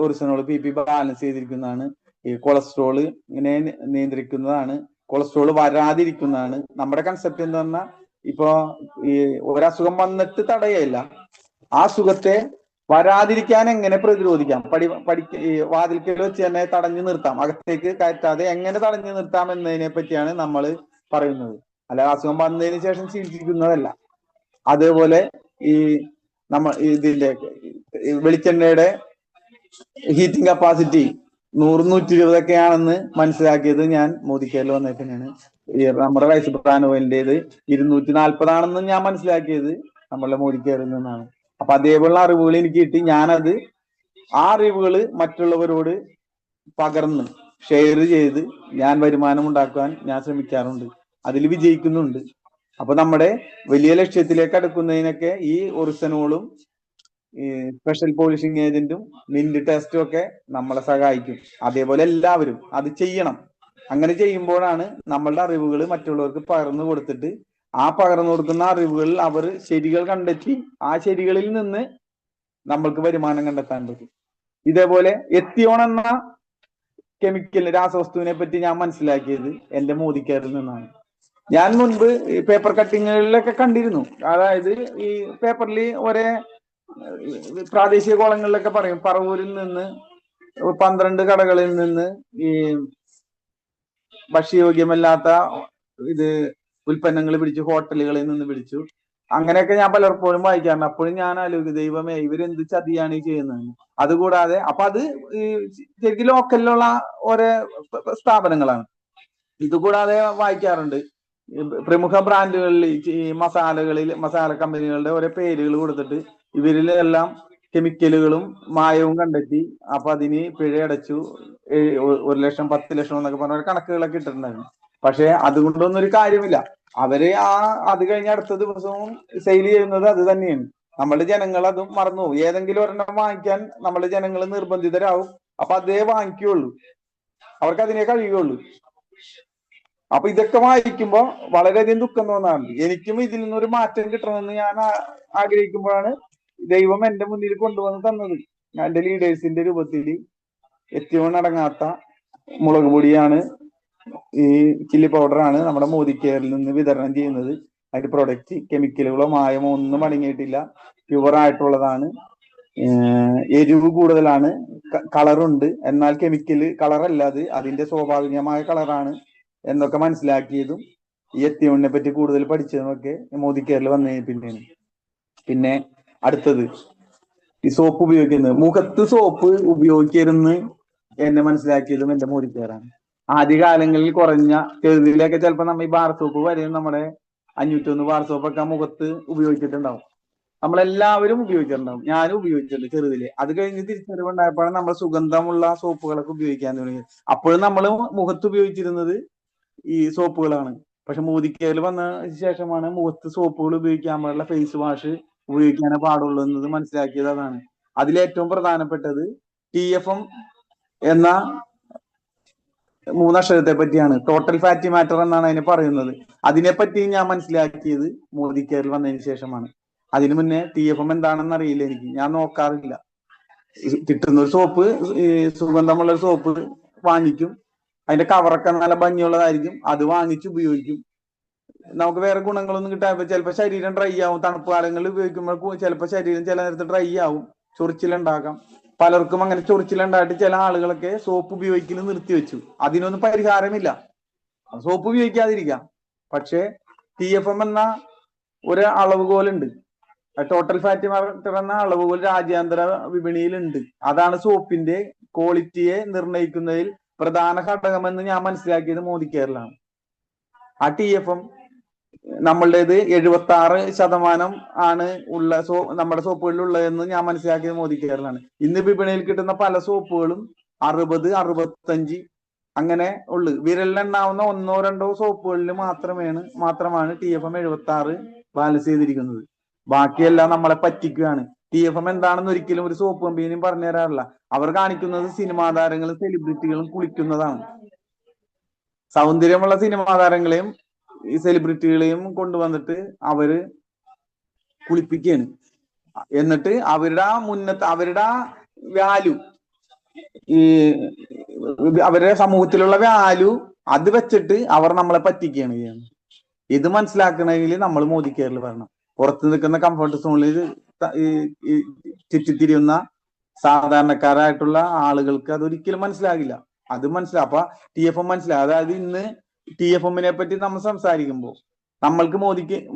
ഒറിജിനൽ PP ബാലൻസ് ചെയ്തിരിക്കുന്നതാണ്. ഈ കൊളസ്ട്രോള് ഇങ്ങനെ നിയന്ത്രിക്കുന്നതാണ്, കൊളസ്ട്രോള് വരാതിരിക്കുന്നതാണ്. നമ്മുടെ കൺസെപ്റ്റ് എന്ന് പറഞ്ഞാൽ ഇപ്പൊ ഈ ഒരസുഖം വന്നിട്ട് തടയല്ല, ആ സുഖത്തെ വരാതിരിക്കാൻ എങ്ങനെ പ്രതിരോധിക്കാം, ഈ വാതിൽക്കൽ വെച്ച് തന്നെ തടഞ്ഞു നിർത്താം, അകത്തേക്ക് കയറ്റാതെ എങ്ങനെ തടഞ്ഞു നിർത്താം എന്നതിനെ പറ്റിയാണ് നമ്മൾ പറയുന്നത്. അല്ല അസുഖം വന്നതിന് ശേഷം ചികിത്സിക്കുന്നതല്ല. അതേപോലെ ഈ ഇതിന്റെ വെളിച്ചെണ്ണയുടെ ഹീറ്റിംഗ് കപ്പാസിറ്റി 100-120 ഒക്കെ ആണെന്ന് മനസ്സിലാക്കിയത് ഞാൻ മോദി കെയറിൽ വന്നതിൽ തന്നെയാണ്. നമ്മുടെ റൈസ് ബ്രാൻ ഓയിലിന്റേത് 240 ആണെന്ന് ഞാൻ മനസ്സിലാക്കിയത് നമ്മളുടെ മോദി കെയറിൽ നിന്നാണ്. അപ്പൊ അതേപോലുള്ള അറിവുകൾ എനിക്ക് കിട്ടി. ഞാനത് ആ അറിവുകൾ മറ്റുള്ളവരോട് പകർന്ന് ഷെയർ ചെയ്ത് ഞാൻ വരുമാനം ഉണ്ടാക്കാൻ ഞാൻ ശ്രമിക്കാറുണ്ട്, അതിൽ വിജയിക്കുന്നുണ്ട്. അപ്പൊ നമ്മുടെ വലിയ ലക്ഷ്യത്തിലേക്ക് അടുക്കുന്നതിനൊക്കെ ഈ ഒറിസനോളും ഈ സ്പെഷ്യൽ പോളിഷിംഗ് ഏജന്റും മിന്റ് ടെസ്റ്റും ഒക്കെ നമ്മളെ സഹായിക്കും. അതേപോലെ എല്ലാവരും അത് ചെയ്യണം. അങ്ങനെ ചെയ്യുമ്പോഴാണ് നമ്മളുടെ അറിവുകൾ മറ്റുള്ളവർക്ക് പകർന്നു കൊടുത്തിട്ട് ആ പകർന്നു കൊടുക്കുന്ന അറിവുകളിൽ അവർ ശരികൾ കണ്ടെത്തി ആ ശരികളിൽ നിന്ന് നമ്മൾക്ക് വരുമാനം കണ്ടെത്താൻ പറ്റും. ഇതേപോലെ എത്തിയോൺ എന്ന കെമിക്കൽ രാസവസ്തുവിനെ പറ്റി ഞാൻ മനസ്സിലാക്കിയത് എന്റെ മോദി കെയറിൽ നിന്നാണ്. ഞാൻ മുൻപ് ഈ പേപ്പർ കട്ടിങ്ങുകളിലൊക്കെ കണ്ടിരുന്നു. അതായത് ഈ പേപ്പറിൽ ഒരേ പ്രാദേശിക കോളങ്ങളിലൊക്കെ പറയും, പറവൂരിൽ നിന്ന് 12 കടകളിൽ നിന്ന് ഈ ഭക്ഷ്യയോഗ്യമല്ലാത്ത ഉൽപ്പന്നങ്ങൾ പിടിച്ചു, ഹോട്ടലുകളിൽ നിന്ന് പിടിച്ചു. അങ്ങനെയൊക്കെ ഞാൻ പലപ്പോഴും വായിക്കാറുണ്ട്. അപ്പോഴും ഞാൻ ആലോചിക്കും, ദൈവമേ ഇവരെന്ത് ചതിയാണ് ഈ ചെയ്യുന്നത്. അതുകൂടാതെ അപ്പൊ അത് ഈ ശരിക്കും ലോക്കലിലുള്ള ഓരോ സ്ഥാപനങ്ങളാണ്. ഇതുകൂടാതെ വായിക്കാറുണ്ട് പ്രമുഖ ബ്രാൻഡുകളിൽ ഈ മസാല കമ്പനികളുടെ ഓരോ പേരുകൾ കൊടുത്തിട്ട് ഇവരിലെല്ലാം കെമിക്കലുകളും മായവും കണ്ടെത്തി അപ്പൊ അതിന് പിഴ അടച്ചു 1 ലക്ഷം 10 ലക്ഷം എന്നൊക്കെ പറഞ്ഞ കണക്കുകളൊക്കെ ഇട്ടിട്ടുണ്ടായിരുന്നു. പക്ഷെ അതുകൊണ്ടൊന്നും ഒരു കാര്യമില്ല. അവര് അത് കഴിഞ്ഞ അടുത്ത ദിവസവും സെയിൽ ചെയ്യുന്നത് അത് തന്നെയാണ്. നമ്മളുടെ ജനങ്ങൾ അതും മറന്നുപോകും. ഏതെങ്കിലും ഒരെണ്ണം വാങ്ങിക്കാൻ നമ്മളുടെ ജനങ്ങൾ നിർബന്ധിതരാകും. അപ്പൊ അതേ വാങ്ങിക്കുകയുള്ളൂ, അവർക്ക് അതിനെ കഴിയുകയുള്ളൂ. അപ്പൊ ഇതൊക്കെ വായിക്കുമ്പോ വളരെയധികം ദുഃഖം തോന്നാറുണ്ട്. എനിക്കും ഇതിൽ നിന്നൊരു മാറ്റം കിട്ടണമെന്ന് ഞാൻ ആഗ്രഹിക്കുമ്പോഴാണ് ദൈവം എന്റെ മുന്നിൽ കൊണ്ടുവന്ന് തന്നത്. എന്റെ ലീഡേഴ്സിന്റെ രൂപത്തിൽ ഏറ്റവും അടങ്ങാത്ത മുളക് പൊടിയാണ്, ഈ ചില്ലി പൗഡറാണ് നമ്മുടെ മോദി കെയറിൽ നിന്ന് വിതരണം ചെയ്യുന്നത്. അതിന്റെ പ്രൊഡക്റ്റ് കെമിക്കലുകളോ മായമോ ഒന്നും അടങ്ങിയിട്ടില്ല, പ്യുവർ ആയിട്ടുള്ളതാണ്. എരിവ് കൂടുതലാണ്, കളറുണ്ട്, എന്നാൽ കെമിക്കല് കളറല്ല, അതിന്റെ സ്വാഭാവികമായ കളറാണ് എന്നൊക്കെ മനസ്സിലാക്കിയതും ഈ എത്തിയോണിനെ പറ്റി കൂടുതൽ പഠിച്ചതുമൊക്കെ മോദി കെയറിൽ വന്നതിന് പിന്നെയാണ്. പിന്നെ അടുത്തത് ഈ സോപ്പ് ഉപയോഗിക്കുന്നത്, മുഖത്ത് സോപ്പ് ഉപയോഗിക്കരുന്ന് എന്നെ മനസ്സിലാക്കിയതും എന്റെ മോദി കെയറാണ്. ആദ്യകാലങ്ങളിൽ കുറഞ്ഞ ചെറുതിലൊക്കെ ചിലപ്പോൾ നമ്മൾ ഈ ബാർ സോപ്പ് വരെയും നമ്മുടെ 501 ബാർ സോപ്പൊക്കെ മുഖത്ത് ഉപയോഗിച്ചിട്ടുണ്ടാവും. നമ്മളെല്ലാവരും ഉപയോഗിച്ചിട്ടുണ്ടാവും. ഞാനും ഉപയോഗിച്ചിട്ടുണ്ട് ചെറുതില്. അത് കഴിഞ്ഞ് തിരിച്ചറിവുണ്ടായപ്പോഴാണ് നമ്മൾ സുഗന്ധമുള്ള സോപ്പുകളൊക്കെ ഉപയോഗിക്കാൻ തുടങ്ങി. അപ്പോഴും നമ്മൾ മുഖത്ത് ഉപയോഗിച്ചിരുന്നത് ഈ സോപ്പുകളാണ്. പക്ഷെ മോദിക്കയിൽ വന്ന ശേഷമാണ് മുഖത്ത് സോപ്പുകൾ ഉപയോഗിക്കാൻ പാടില്ല, ഫേസ് വാഷ് ഉപയോഗിക്കാനേ പാടുള്ളൂ എന്നത് മനസ്സിലാക്കിയത്. അതാണ് അതിലേറ്റവും പ്രധാനപ്പെട്ടത്. TFM എന്ന 3 അക്ഷരത്തെ പറ്റിയാണ്. ടോട്ടൽ ഫാറ്റി മാറ്റർ എന്നാണ് അതിനെ പറയുന്നത്. അതിനെപ്പറ്റി ഞാൻ മനസ്സിലാക്കിയത് മോദി കെയറിൽ വന്നതിന് ശേഷമാണ്. അതിനു മുന്നേ TFM എന്താണെന്ന് അറിയില്ല എനിക്ക്, ഞാൻ നോക്കാറില്ല. കിട്ടുന്ന ഒരു സോപ്പ്, സുഗന്ധമുള്ള ഒരു സോപ്പ് വാങ്ങിക്കും, അതിന്റെ കവറൊക്കെ നല്ല ഭംഗിയുള്ളതായിരിക്കും, അത് വാങ്ങിച്ച് ഉപയോഗിക്കും. നമുക്ക് വേറെ ഗുണങ്ങളൊന്നും കിട്ടാതെ ചിലപ്പോൾ ശരീരം ഡ്രൈ ആവും. തണുപ്പ് കാലങ്ങളിൽ ഉപയോഗിക്കുമ്പോൾ ചിലപ്പോൾ ശരീരം ചില നേരത്ത് ഡ്രൈ ആവും, ചൊറിച്ചിലുണ്ടാക്കാം. പലർക്കും അങ്ങനെ ചൊറിച്ചിലുണ്ടായിട്ട് ചില ആളുകളൊക്കെ സോപ്പ് ഉപയോഗിക്കൽ നിർത്തിവെച്ചു. അതിനൊന്നും പരിഹാരമില്ല, സോപ്പ് ഉപയോഗിക്കാതിരിക്കാം. പക്ഷെ TFM എന്ന ഒരു അളവുകോലുണ്ട്, ടോട്ടൽ ഫാറ്റി മാറ്റർ എന്ന അളവുകോൽ രാജ്യാന്തര വിപണിയിലുണ്ട്. അതാണ് സോപ്പിന്റെ ക്വാളിറ്റിയെ നിർണ്ണയിക്കുന്നതിൽ പ്രധാന ഘടകമെന്ന് ഞാൻ മനസ്സിലാക്കിയത് മോദി കെയറിലാണ്. ആ TFM നമ്മളുടേത് 76% ആണ് നമ്മുടെ സോപ്പുകളിൽ ഉള്ളതെന്ന് ഞാൻ മനസ്സിലാക്കിയത് മോദി കെയറിലാണ്. ഇന്ന് വിപണിയിൽ കിട്ടുന്ന പല സോപ്പുകളും 60, 65 അങ്ങനെ ഉള്ളു. വിരലിലെണ്ണാവുന്ന 1-2 സോപ്പുകളിൽ മാത്രമാണ് TFM 76 ബാലൻസ് ചെയ്തിരിക്കുന്നത്. ബാക്കിയെല്ലാം നമ്മളെ പറ്റിക്കുകയാണ്. TFM എന്താണെന്ന് ഒരിക്കലും ഒരു സോപ്പ് കമ്പനിയും പറഞ്ഞു തരാറില്ല. അവർ കാണിക്കുന്നത് സിനിമാ താരങ്ങളും സെലിബ്രിറ്റികളും കുളിക്കുന്നതാണ്. സൗന്ദര്യമുള്ള സിനിമാ താരങ്ങളെയും ഈ സെലിബ്രിറ്റികളെയും കൊണ്ടുവന്നിട്ട് അവര് കുളിപ്പിക്കുകയാണ്. എന്നിട്ട് അവരുടെ വാല്യൂ, ഈ അവരുടെ സമൂഹത്തിലുള്ള വാല്യൂ അത് വെച്ചിട്ട് അവർ നമ്മളെ പറ്റിക്കുകയാണ് ചെയ്യുന്നത്. ഇത് മനസ്സിലാക്കണമെങ്കിൽ നമ്മൾ മോദി കെയറിൽ വരണം. പുറത്ത് നിൽക്കുന്ന കംഫർട്ട് സോണിൽ ചുറ്റിത്തിരിയുന്ന സാധാരണക്കാരായിട്ടുള്ള ആളുകൾക്ക് അതൊരിക്കലും മനസ്സിലാകില്ല. അത് അപ്പൊ TFM മനസ്സിലാകും. അതായത് ഇന്ന് TFM-നെ പറ്റി നമ്മൾ സംസാരിക്കുമ്പോൾ നമ്മൾക്ക്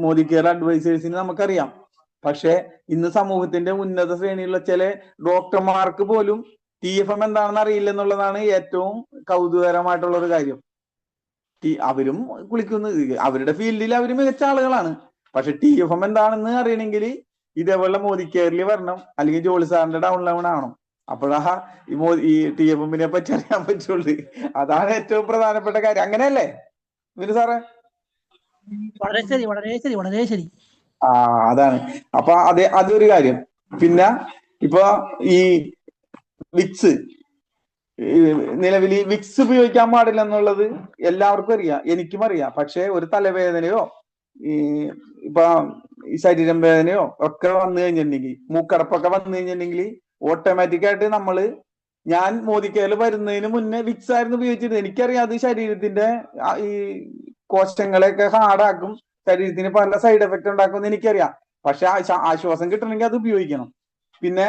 മോദി കെയർ അഡ്വൈസേഴ്സിന് നമുക്കറിയാം. പക്ഷെ ഇന്ന് സമൂഹത്തിന്റെ ഉന്നത ശ്രേണിയുള്ള ചില ഡോക്ടർമാർക്ക് പോലും TFM എന്താണെന്ന് അറിയില്ല എന്നുള്ളതാണ് ഏറ്റവും കൗതുകകരമായിട്ടുള്ള ഒരു കാര്യം. അവരും കുളിക്കുന്നത്, അവരുടെ ഫീൽഡിൽ അവർ മികച്ച ആളുകളാണ്. പക്ഷെ TFM എന്താണെന്ന് അറിയണമെങ്കിൽ ഇതേപോലെ മോദി കെയറിൽ വരണം, അല്ലെങ്കിൽ ജോളി സാറിന്റെ ഡൗൺലൈൻ ആവണം. അപ്പോഴാ ഈ TFM-നെ പറ്റി അറിയാൻ പറ്റുള്ളൂ. അതാണ് ഏറ്റവും പ്രധാനപ്പെട്ട കാര്യം. അങ്ങനെയല്ലേ വിനു സാറേ? വളരെ ശരി, വളരെ ശരി, വളരെ ശരി. അതാണ്. അപ്പൊ അതൊരു കാര്യം. പിന്നെ ഇപ്പൊ ഈ വിക്സ്, നിലവിൽ വിക്സ് ഉപയോഗിക്കാൻ പാടില്ല എന്നുള്ളത് എല്ലാവർക്കും അറിയാം, എനിക്കും അറിയാം. പക്ഷെ ഒരു തലവേദനയോ ഇപ്പൊ ഈ ശരീരം വേദനയോ ഒക്കെ വന്നു കഴിഞ്ഞിട്ടുണ്ടെങ്കിൽ, മൂക്കടപ്പൊക്കെ വന്നു കഴിഞ്ഞിട്ടുണ്ടെങ്കിൽ ഓട്ടോമാറ്റിക് ആയിട്ട് ഞാൻ മോദി കെയറിൽ വരുന്നതിന് മുന്നേ വിക്സ് ആയിരുന്നു ഉപയോഗിച്ചിരുന്നത്. എനിക്കറിയാം അത് ശരീരത്തിന്റെ ഈ കോശങ്ങളെയൊക്കെ ഹാർഡാക്കും, ശരീരത്തിന് പല സൈഡ് എഫക്റ്റ് ഉണ്ടാക്കും എന്ന് എനിക്കറിയാം. പക്ഷെ ആശ്വാസം കിട്ടണമെങ്കിൽ അത് ഉപയോഗിക്കണം. പിന്നെ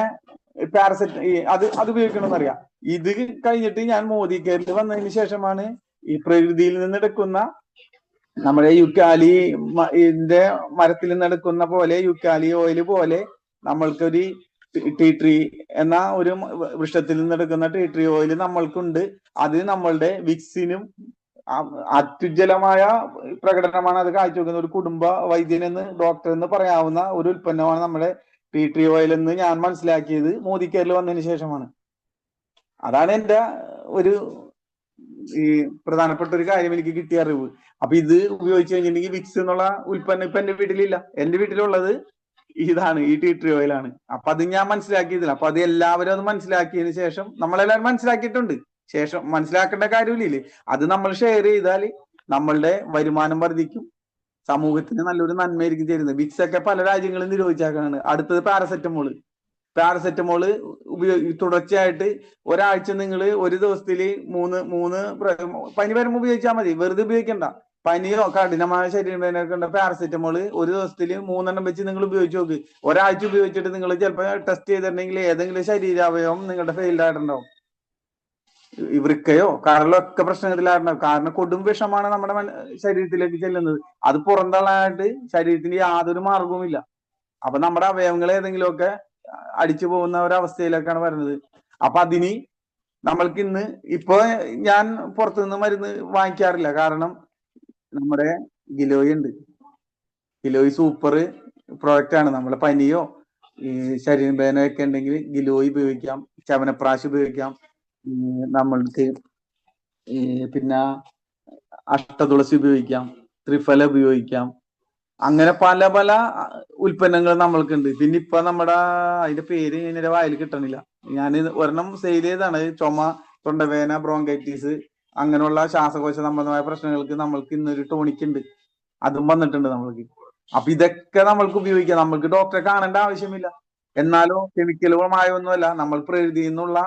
അത് ഉപയോഗിക്കണം എന്നറിയാം. ഇത് കഴിഞ്ഞിട്ട് ഞാൻ മോദി കെയറിൽ വന്നതിന് ശേഷമാണ് ഈ പ്രകൃതിയിൽ നിന്ന് എടുക്കുന്ന നമ്മുടെ യുക്കാലിന്റെ മരത്തിൽ നിന്ന് എടുക്കുന്ന പോലെ, യുക്കാലി ഓയിൽ പോലെ നമ്മൾക്കൊരു ടീ ട്രീ എന്ന ഒരു വൃക്ഷത്തിൽ നിന്ന് എടുക്കുന്ന ടീ ട്രീ ഓയിൽ നമ്മൾക്കുണ്ട്. അത് നമ്മളുടെ വിക്സിനും അത്യുജ്വലമായ പ്രകടനമാണ് അത് കാഴ്ചവെക്കുന്നത്. ഒരു കുടുംബ വൈദ്യൻ എന്ന്, ഡോക്ടർ എന്ന് പറയാവുന്ന ഒരു ഉൽപ്പന്നമാണ് നമ്മുടെ ടീ ട്രീ ഓയിൽ എന്ന് ഞാൻ മനസ്സിലാക്കിയത് മോദി കെയറിൽ വന്നതിന് ശേഷമാണ്. അതാണ് എന്റെ ഒരു പ്രധാനപ്പെട്ട ഒരു കാര്യം, എനിക്ക് കിട്ടിയ അറിവ്. അപ്പൊ ഇത് ഉപയോഗിച്ച് കഴിഞ്ഞിട്ടുണ്ടെങ്കിൽ വിക്സ് എന്നുള്ള ഉൽപ്പന്നം ഇപ്പൊ എന്റെ വീട്ടിലില്ല. എന്റെ വീട്ടിലുള്ളത് ഇതാണ്, ഈ ടീ ട്രീ ഓയിലാണ്. അപ്പൊ അത് ഞാൻ മനസ്സിലാക്കിയതില്ല. അപ്പൊ അത് എല്ലാവരും അത് മനസ്സിലാക്കിയതിന് ശേഷം, നമ്മളെല്ലാവരും മനസ്സിലാക്കിയിട്ടുണ്ട്, ശേഷം മനസ്സിലാക്കേണ്ട കാര്യമില്ലേ. അത് നമ്മൾ ഷെയർ ചെയ്താൽ നമ്മളുടെ വരുമാനം വർദ്ധിക്കും, സമൂഹത്തിന് നല്ലൊരു നന്മയായിരിക്കും ചേരുന്നത്. വിക്സ് ഒക്കെ പല രാജ്യങ്ങളും നിരോധിച്ചാക്കാണ്. അടുത്തത് പാരസെറ്റമോള് തുടർച്ചയായിട്ട് ഒരാഴ്ച നിങ്ങൾ ഒരു ദിവസത്തിൽ മൂന്ന് പനി വരുമ്പോൾ ഉപയോഗിച്ചാൽ മതി, വെറുതെ ഉപയോഗിക്കണ്ട. പനിയോ കഠിനമായ ശരീരവേദനയൊക്കെ ഉണ്ട്, പാരസെറ്റമോള് ഒരു ദിവസത്തിൽ 3 എണ്ണം വെച്ച് നിങ്ങൾ ഉപയോഗിച്ച് നോക്ക്. ഒരാഴ്ച ഉപയോഗിച്ചിട്ട് നിങ്ങൾ ചിലപ്പോൾ ടെസ്റ്റ് ചെയ്തിട്ടുണ്ടെങ്കിൽ ഏതെങ്കിലും ശരീരാവയവം നിങ്ങളുടെ ഫെയിൽഡ് ആയിട്ടുണ്ടാവും. വൃക്കയോ കരളോ ഒക്കെ പ്രശ്നത്തിലായിട്ടുണ്ടാവും. കാരണം കൊടും വിഷമാണ് നമ്മുടെ ശരീരത്തിലേക്ക് ചെല്ലുന്നത്. അത് പുറന്തള്ളാനായിട്ട് ശരീരത്തിന് യാതൊരു മാർഗവുമില്ല. അപ്പൊ നമ്മുടെ അവയവങ്ങൾ ഏതെങ്കിലുമൊക്കെ അടിച്ചു പോകുന്ന ഒരവസ്ഥയിലേക്കാണ് വരുന്നത്. അപ്പൊ അതിന് നമ്മൾക്ക് ഇന്ന് ഇപ്പൊ ഞാൻ പുറത്തുനിന്ന് മരുന്ന് വാങ്ങിക്കാറില്ല. കാരണം നമ്മുടെ ഗിലോയ് ഉണ്ട്. ഗിലോയ് സൂപ്പർ പ്രോഡക്റ്റ് ആണ്. നമ്മളെ പനിയോ ഈ ശരീരവേദന ഒക്കെ ഉണ്ടെങ്കിൽ ഗിലോയ് ഉപയോഗിക്കാം, ചവനപ്രാശ് ഉപയോഗിക്കാം, നമ്മൾക്ക് പിന്നെ അഷ്ടതുളസി ഉപയോഗിക്കാം, ത്രിഫല ഉപയോഗിക്കാം. അങ്ങനെ പല പല ഉൽപ്പന്നങ്ങൾ നമ്മൾക്കുണ്ട്. പിന്നെ ഇപ്പൊ നമ്മുടെ അതിന്റെ പേര് എന്റെ വായിൽ കിട്ടണില്ല. ഞാൻ ഒരെണ്ണം സെയിൽ ചെയ്താണ്. ചുമ, തൊണ്ടവേദന, ബ്രോങ്കൈറ്റിസ് അങ്ങനെയുള്ള ശ്വാസകോശ സംബന്ധമായ പ്രശ്നങ്ങൾക്ക് നമ്മൾക്ക് ഇന്നൊരു ടോണിക് ഉണ്ട്. അതും വന്നിട്ടുണ്ട് നമ്മൾക്ക്. അപ്പൊ ഇതൊക്കെ നമ്മൾക്ക് ഉപയോഗിക്കാം. നമ്മൾക്ക് ഡോക്ടറെ കാണേണ്ട ആവശ്യമില്ല. എന്നാലോ കെമിക്കലുമായൊന്നുമല്ല, നമ്മൾ പ്രകൃതിയിൽ നിന്നുള്ള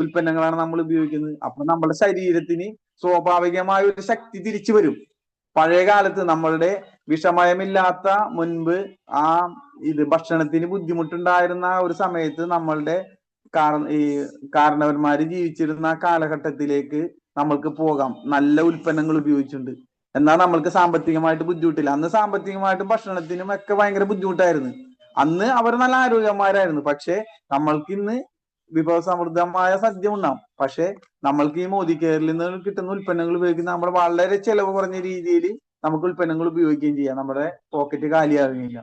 ഉൽപ്പന്നങ്ങളാണ് നമ്മൾ ഉപയോഗിക്കുന്നത്. അപ്പൊ നമ്മുടെ ശരീരത്തിന് സ്വാഭാവികമായ ഒരു ശക്തി തിരിച്ചു വരും. പഴയ കാലത്ത് നമ്മളുടെ വിഷമയമില്ലാത്ത മുൻപ് ഭക്ഷണത്തിന് ബുദ്ധിമുട്ടുണ്ടായിരുന്ന ഒരു സമയത്ത് നമ്മളുടെ ഈ കാരണവന്മാര് ജീവിച്ചിരുന്ന കാലഘട്ടത്തിലേക്ക് നമ്മൾക്ക് പോകാം. നല്ല ഉൽപ്പന്നങ്ങൾ ഉപയോഗിച്ചിട്ടുണ്ട്. എന്നാൽ നമ്മൾക്ക് സാമ്പത്തികമായിട്ട് ബുദ്ധിമുട്ടില്ല. അന്ന് സാമ്പത്തികമായിട്ടും ഭക്ഷണത്തിനും ഒക്കെ ഭയങ്കര ബുദ്ധിമുട്ടായിരുന്നു. അന്ന് അവർ നല്ല ആരോഗ്യന്മാരായിരുന്നു. പക്ഷെ നമ്മൾക്ക് ഇന്ന് വിഭവസമൃദ്ധമായ സദ്യ ഉണ്ടാവും. പക്ഷെ നമ്മൾക്ക് ഈ മോദി കെയറിൽ നിന്ന് കിട്ടുന്ന ഉൽപ്പന്നങ്ങൾ ഉപയോഗിക്കുന്ന നമ്മൾ വളരെ ചെലവ് കുറഞ്ഞ രീതിയിൽ നമുക്ക് ഉൽപ്പന്നങ്ങൾ ഉപയോഗിക്കുകയും ചെയ്യാം. നമ്മുടെ പോക്കറ്റ് കാലിയാവുകയില്ല.